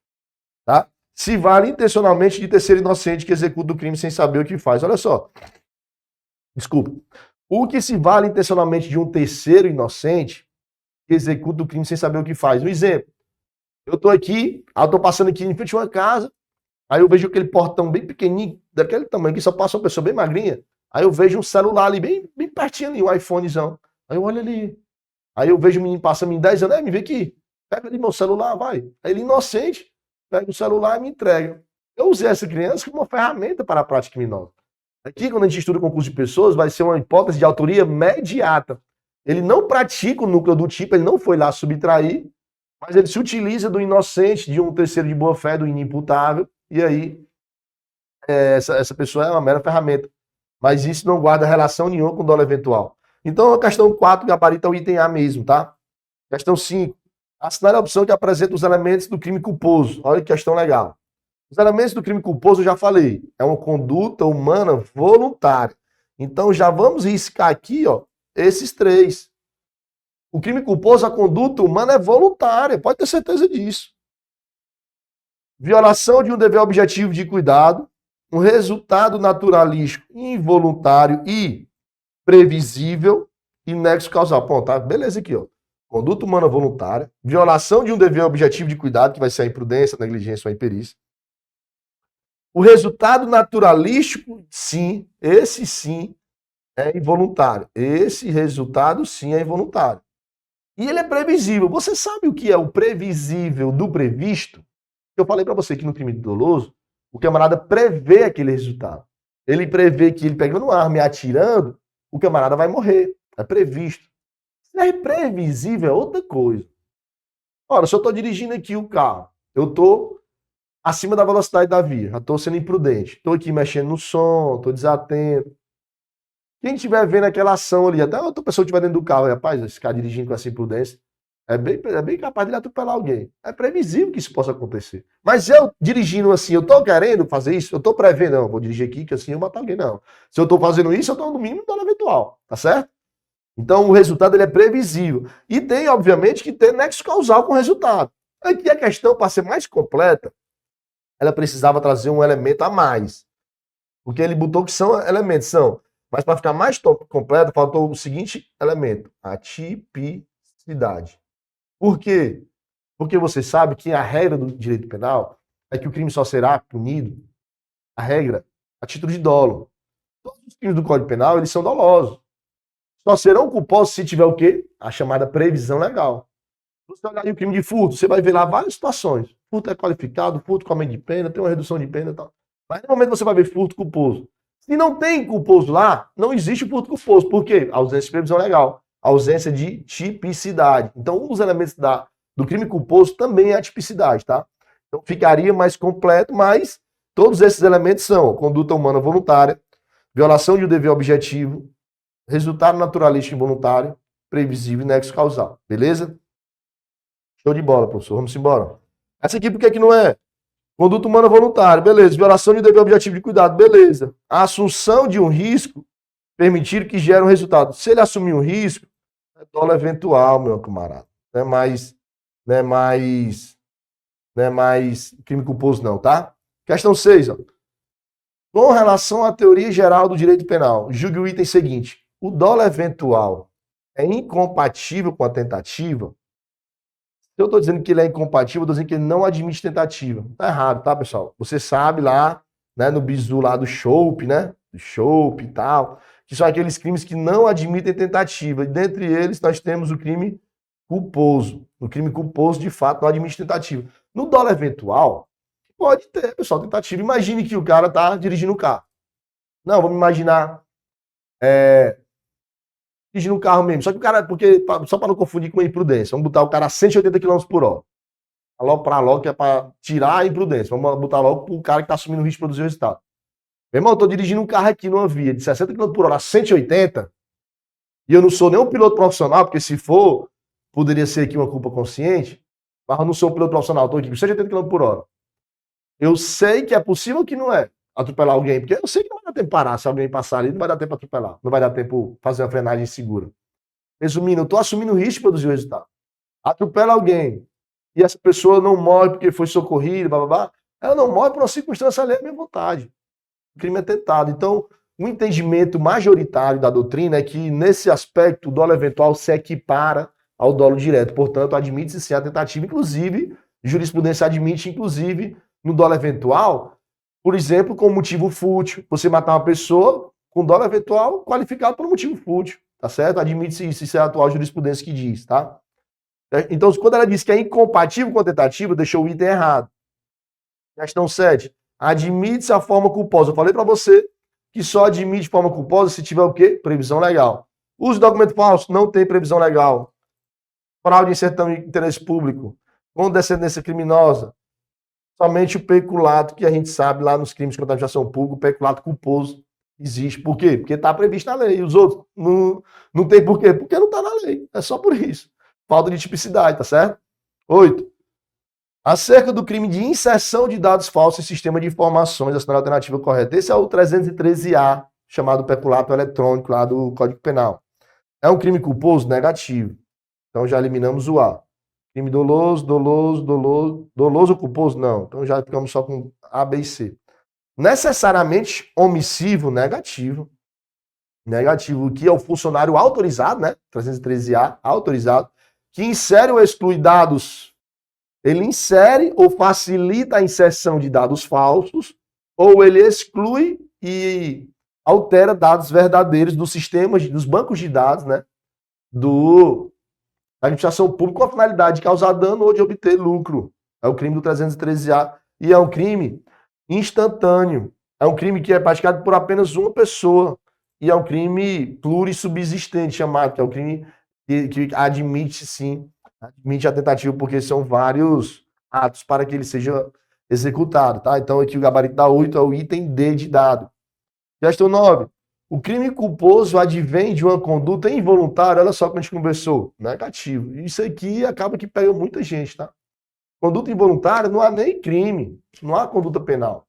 [SPEAKER 8] Tá? Se vale intencionalmente de terceiro inocente que executa o crime sem saber o que faz. Olha só. Desculpa. O que se vale intencionalmente de um terceiro inocente que executa o crime sem saber o que faz. Um exemplo. Eu tô aqui, eu tô passando aqui em frente a uma casa, aí eu vejo aquele portão bem pequenininho, daquele tamanho, que só passa uma pessoa bem magrinha, aí eu vejo um celular ali, bem pertinho ali, um iPhonezão. Aí eu olho ali. Aí eu vejo o menino passando em 10 anos, me vê aqui, pega ali meu celular, vai. Aí ele inocente, pega o celular e me entrega. Eu usei essa criança como uma ferramenta para a prática criminosa. Aqui, quando a gente estuda concurso de pessoas, vai ser uma hipótese de autoria imediata. Ele não pratica o núcleo do tipo, ele não foi lá subtrair, mas ele se utiliza do inocente, de um terceiro de boa fé, do inimputável, e aí essa pessoa é uma mera ferramenta. Mas isso não guarda relação nenhuma com dolo eventual. Então, a questão 4, gabarito é o item A mesmo, tá? Questão 5. Assinar a opção que apresenta os elementos do crime culposo. Olha que questão legal. Os elementos do crime culposo, eu já falei, é uma conduta humana voluntária. Então, já vamos riscar aqui, ó, esses 3. O crime culposo, a conduta humana é voluntária, pode ter certeza disso. Violação de um dever objetivo de cuidado, um resultado naturalístico involuntário e previsível e nexo causal. Pronto, tá? Beleza aqui, ó. Conduta humana voluntária, violação de um dever objetivo de cuidado, que vai ser a imprudência, a negligência ou a imperícia. O resultado naturalístico, sim, esse sim é involuntário. Esse resultado, sim, é involuntário. E ele é previsível. Você sabe o que é o previsível do previsto? Eu falei para você que no crime doloso, o camarada prevê aquele resultado. Ele prevê que ele pegando uma arma e atirando, o camarada vai morrer. É previsto. Se é previsível, é outra coisa. Ora, se eu estou dirigindo aqui o carro, eu estou acima da velocidade da via, já estou sendo imprudente, estou aqui mexendo no som, estou desatento. Quem estiver vendo aquela ação ali, até outra pessoa que estiver dentro do carro, rapaz, esse cara dirigindo com essa imprudência, é bem capaz de ele atropelar alguém. É previsível que isso possa acontecer. Mas eu dirigindo assim, eu estou querendo fazer isso, eu estou prevendo, não, vou dirigir aqui que assim eu matar alguém, não. Se eu estou fazendo isso, eu estou no mínimo dolo eventual, tá certo? Então o resultado ele é previsível. E tem, obviamente, que ter nexo causal com o resultado. Aqui a questão, para ser mais completa, ela precisava trazer um elemento a mais. Porque ele botou que são elementos, são. Mas para ficar mais completo, faltou o seguinte elemento, a tipicidade. Por quê? Porque você sabe que a regra do direito penal é que o crime só será punido, a regra, a título de dolo. Todos os crimes do Código Penal, eles são dolosos. Só serão culposos se tiver o quê? A chamada previsão legal. Se você olhar aí o crime de furto, você vai ver lá várias situações. Furto é qualificado, furto com aumento de pena, tem uma redução de pena e tal. Mas no momento você vai ver furto culposo. Se não tem culposo lá, não existe furto culposo. Por quê? Ausência de previsão legal. Ausência de tipicidade. Então, um dos elementos do crime culposo também é a tipicidade, tá? Então, ficaria mais completo, mas todos esses elementos são conduta humana voluntária, violação de um dever objetivo, resultado naturalista involuntário, previsível e nexo causal. Beleza? Show de bola, professor. Vamos embora. Essa aqui, por que não é? Conduta humana voluntária, beleza. Violação de dever objetivo de cuidado, beleza. A assunção de um risco permitir que gere um resultado. Se ele assumir um risco, é dolo eventual, meu camarada. Não é mais crime culposo não, tá? Questão 6, ó. Com relação à teoria geral do direito penal, julgue o item seguinte. O dolo eventual é incompatível com a tentativa Se eu estou dizendo que ele é incompatível, eu estou dizendo que ele não admite tentativa. Tá errado, tá, pessoal? Você sabe lá, né, no bizu lá do chope, né? Do chope e tal, que são aqueles crimes que não admitem tentativa. E dentre eles, nós temos o crime culposo. No crime culposo, de fato, não admite tentativa. No dolo eventual, pode ter, pessoal, tentativa. Imagine que o cara tá dirigindo o carro. Não, vamos imaginar dirigindo o carro mesmo. Só que o cara, só para não confundir com a imprudência, vamos botar o cara a 180 km por hora. Aloprar logo, que é para tirar a imprudência. Vamos botar logo pro cara que tá assumindo o risco de produzir o resultado. Meu irmão, eu tô dirigindo um carro aqui numa via de 60 km por hora a 180, e eu não sou nem um piloto profissional, porque se for, poderia ser aqui uma culpa consciente, mas eu não sou um piloto profissional, tô aqui com 180 km por hora. Eu sei que é possível que não é atropelar alguém, porque eu sei que não vai dar tempo de parar. Se alguém passar ali, não vai dar tempo de atropelar. Não vai dar tempo de fazer uma frenagem segura. Resumindo, eu tô assumindo o risco de produzir o resultado. Atropela alguém, e essa pessoa não morre porque foi socorrida, blá, blá, blá, ela não morre por uma circunstância alheia à minha vontade. O crime é tentado. Então, o entendimento majoritário da doutrina é que, nesse aspecto, o dolo eventual se equipara ao dolo direto. Portanto, admite-se sim a tentativa, inclusive, jurisprudência admite, inclusive, no dolo eventual, por exemplo, com motivo fútil, você matar uma pessoa com dolo eventual qualificado por um motivo fútil, tá certo? Admite-se isso é a atual jurisprudência que diz, tá? Então, quando ela diz que é incompatível com a tentativa, deixou o item errado. Questão 7. Admite-se a forma culposa. Eu falei para você que só admite forma culposa se tiver o quê? Previsão legal. Uso de documento falso, não tem previsão legal. Fraude em certidão de interesse público. Com descendência criminosa. Somente o peculato, que a gente sabe lá nos crimes contra a administração pública, o peculato culposo existe. Por quê? Porque está previsto na lei. Os outros não tem por quê? Porque não está na lei. É só por isso. Falta de tipicidade, tá certo? 8. Acerca do crime de inserção de dados falsos em sistema de informações, assinale a alternativa correta. Esse é o 313A, chamado peculato eletrônico lá do Código Penal. É um crime culposo? Negativo. Então já eliminamos o A. Crime doloso ou culposo? Não. Então já ficamos só com A, B e C. Necessariamente omissivo? Negativo. Negativo, que é o funcionário autorizado, né? 313A, autorizado, que insere ou exclui dados. Ele insere ou facilita a inserção de dados falsos, ou ele exclui e altera dados verdadeiros dos sistemas, dos bancos de dados, né? Da administração pública com a finalidade de causar dano ou de obter lucro. É o crime do 313A. E é um crime instantâneo. É um crime que é praticado por apenas uma pessoa. E é um crime plurissubsistente, chamado, que é o crime que admite, sim, admite a tentativa, porque são vários atos para que ele seja executado, tá? Então aqui o gabarito da 8 é o item D de dado. Questão 9. O crime culposo advém de uma conduta involuntária, olha só como a gente conversou, negativo. Isso aqui acaba que pega muita gente, tá? Conduta involuntária não há nem crime, não há conduta penal.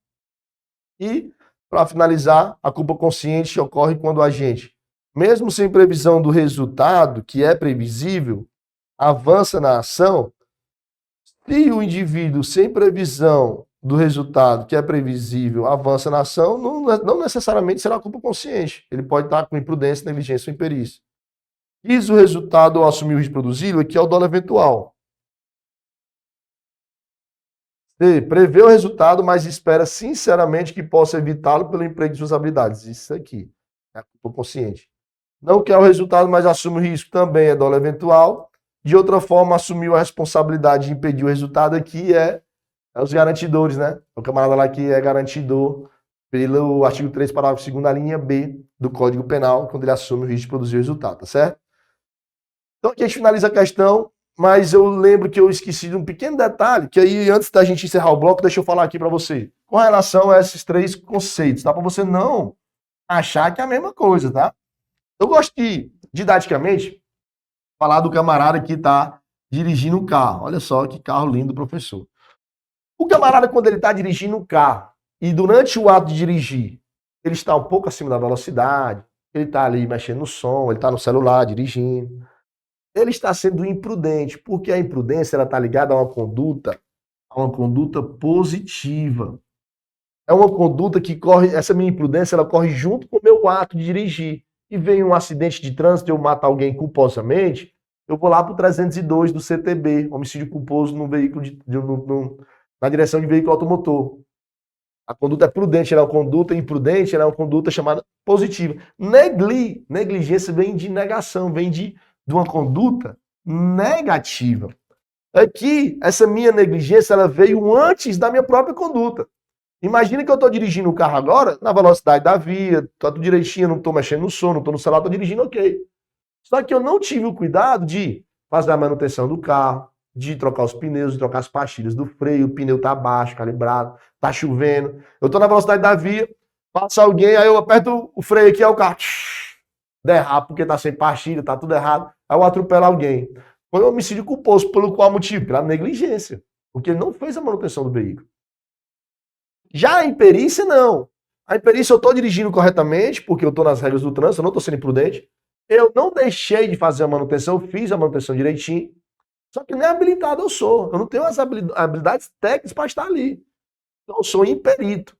[SPEAKER 8] E, para finalizar, a culpa consciente ocorre quando o agente, mesmo sem previsão do resultado, que é previsível, avança na ação. Se o indivíduo, sem previsão do resultado, que é previsível, avança na ação, não necessariamente será culpa consciente. Ele pode estar com imprudência, negligência ou imperícia. Quis o resultado ou assumiu o risco de produzi-lo, aqui é o dolo eventual. C. Prevê o resultado, mas espera sinceramente que possa evitá-lo pelo emprego de suas habilidades. Isso aqui é a culpa consciente. Não quer o resultado, mas assume o risco, também é dolo eventual. De outra forma, assumiu a responsabilidade de impedir o resultado aqui é os garantidores, né? O camarada lá que é garantidor pelo artigo 3, parágrafo 2º, linha B do Código Penal, quando ele assume o risco de produzir o resultado, tá certo? Então aqui a gente finaliza a questão, mas eu lembro que eu esqueci de um pequeno detalhe, que aí antes da gente encerrar o bloco, deixa eu falar aqui para você. Com relação a esses 3 conceitos, tá? Para você não achar que é a mesma coisa, tá? Eu gosto de, didaticamente, falar do camarada que está dirigindo um carro. Olha só que carro lindo, professor. O camarada, quando ele está dirigindo um carro, e durante o ato de dirigir, ele está um pouco acima da velocidade, ele está ali mexendo no som, ele está no celular dirigindo, ele está sendo imprudente, porque a imprudência está ligada a uma conduta positiva. É uma conduta que corre, essa minha imprudência, ela corre junto com o meu ato de dirigir. E vem um acidente de trânsito, eu mato alguém culposamente, eu vou lá para o 302 do CTB, homicídio culposo no veículo na direção de veículo automotor. A conduta é prudente, ela é uma conduta imprudente, ela é uma conduta chamada positiva. Negligência vem de negação, vem de uma conduta negativa. Aqui, essa minha negligência, ela veio antes da minha própria conduta. Imagina que eu estou dirigindo o carro agora, na velocidade da via, está tudo direitinho, não estou mexendo no som, não estou no celular, estou dirigindo ok. Só que eu não tive o cuidado de fazer a manutenção do carro, de trocar os pneus, de trocar as pastilhas do freio, o pneu tá baixo, calibrado, tá chovendo. Eu tô na velocidade da via, passa alguém, aí eu aperto o freio aqui, aí o carro derrapa porque tá sem pastilha, tá tudo errado, aí eu atropelo alguém. Foi um homicídio culposo, pelo qual motivo? Pela negligência, porque ele não fez a manutenção do veículo. Já a imperícia, não. A imperícia eu tô dirigindo corretamente, porque eu tô nas regras do trânsito, eu não tô sendo imprudente. Eu não deixei de fazer a manutenção, eu fiz a manutenção direitinho. Só que nem habilitado eu sou. Eu não tenho as habilidades técnicas para estar ali. Então eu sou imperito.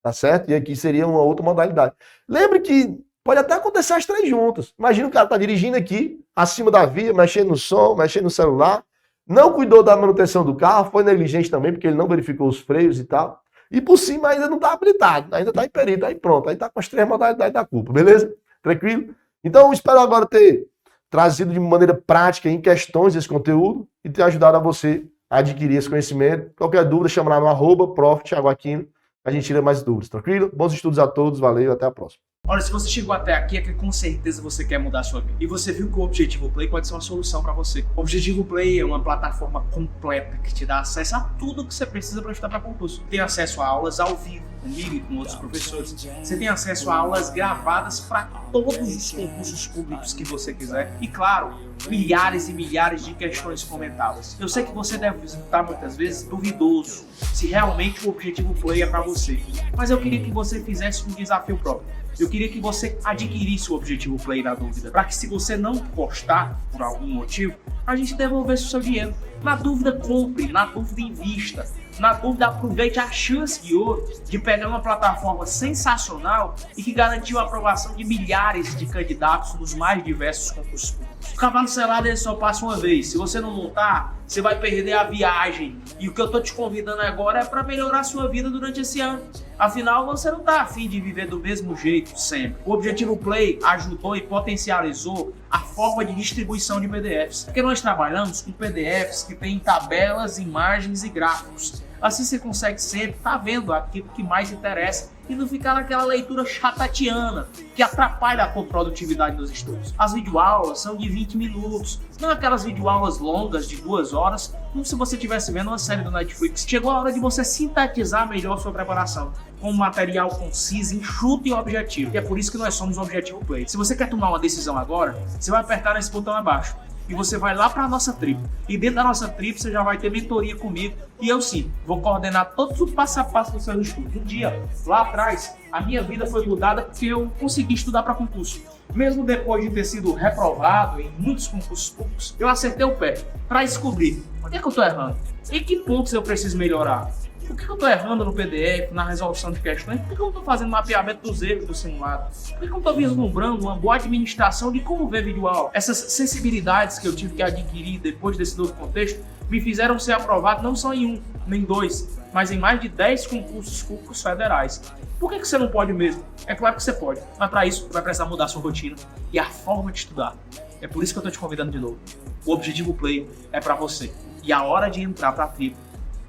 [SPEAKER 8] Tá certo? E aqui seria uma outra modalidade. Lembre que pode até acontecer as três juntas. Imagina o cara tá dirigindo aqui, acima da via, mexendo no som, mexendo no celular. Não cuidou da manutenção do carro, foi negligente também, porque ele não verificou os freios e tal. E por cima ainda não tá habilitado, ainda tá imperito. Aí pronto, aí tá com as três modalidades da culpa. Beleza? Tranquilo? Então eu espero agora ter trazido de maneira prática em questões esse conteúdo e ter ajudado a você a adquirir esse conhecimento. Qualquer dúvida, chama lá no @prof. Thiago Aquino, a gente tira mais dúvidas, tranquilo? Bons estudos a todos, valeu, até a próxima.
[SPEAKER 9] Olha, se você chegou até aqui é que com certeza você quer mudar a sua vida. E você viu que o Objetivo Play pode ser uma solução para você. O Objetivo Play é uma plataforma completa que te dá acesso a tudo que você precisa para estudar para concurso. Tem acesso a aulas ao vivo, comigo e com outros professores. Você tem acesso a aulas gravadas para todos os concursos públicos que você quiser. E claro, milhares e milhares de questões comentadas. Eu sei que você deve estar muitas vezes duvidoso se realmente o Objetivo Play é para você. Mas eu queria que você fizesse um desafio próprio. Eu queria que você adquirisse o Objetivo Play na dúvida, para que se você não gostar por algum motivo, a gente devolvesse o seu dinheiro. Na dúvida, compre, na dúvida, invista. Na dúvida, aproveite a chance de ouro de pegar uma plataforma sensacional e que garantiu a aprovação de milhares de candidatos nos mais diversos concursos públicos. O cavalo selado ele só passa uma vez. Se você não montar, você vai perder a viagem. E o que eu tô te convidando agora é para melhorar a sua vida durante esse ano. Afinal, você não tá afim de viver do mesmo jeito sempre. O Objetivo Play ajudou e potencializou a forma de distribuição de PDFs. Porque nós trabalhamos com PDFs que têm tabelas, imagens e gráficos. Assim você consegue sempre estar vendo aquilo que mais interessa e não ficar naquela leitura chatatiana que atrapalha a produtividade dos estudos. As videoaulas são de 20 minutos, não aquelas videoaulas longas de 2 horas, como se você estivesse vendo uma série do Netflix. Chegou a hora de você sintetizar melhor sua preparação, com um material conciso, enxuto e objetivo. E é por isso que nós somos o Objetivo Play. Se você quer tomar uma decisão agora, você vai apertar nesse botão abaixo. E você vai lá para a nossa tribo. E dentro da nossa tribo você já vai ter mentoria comigo. E eu sim, vou coordenar todo o passo a passo dos seus estudos. Um dia, lá atrás, a minha vida foi mudada porque eu consegui estudar para concurso. Mesmo depois de ter sido reprovado em muitos concursos públicos, eu acertei o pé para descobrir onde é que eu estou errando. Em que pontos eu preciso melhorar. Por que eu estou errando no PDF, na resolução de questões? Por que eu não estou fazendo mapeamento dos erros do simulado? Por que eu não estou vislumbrando uma boa administração de como ver videoaula? Essas sensibilidades que eu tive que adquirir depois desse novo contexto me fizeram ser aprovado não só em 1, nem 2, mas em mais de 10 concursos públicos federais. Por que você não pode mesmo? É claro que você pode, mas para isso vai precisar mudar a sua rotina e a forma de estudar. É por isso que eu estou te convidando de novo. O Objetivo Play é para você. E a hora de entrar para a tribo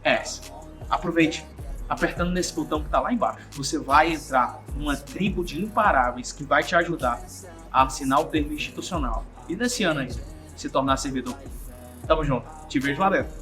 [SPEAKER 9] é essa. Aproveite, apertando nesse botão que está lá embaixo. Você vai entrar numa tribo de imparáveis que vai te ajudar a assinar o termo institucional. E nesse ano ainda, se tornar servidor. Tamo junto, te vejo lá dentro.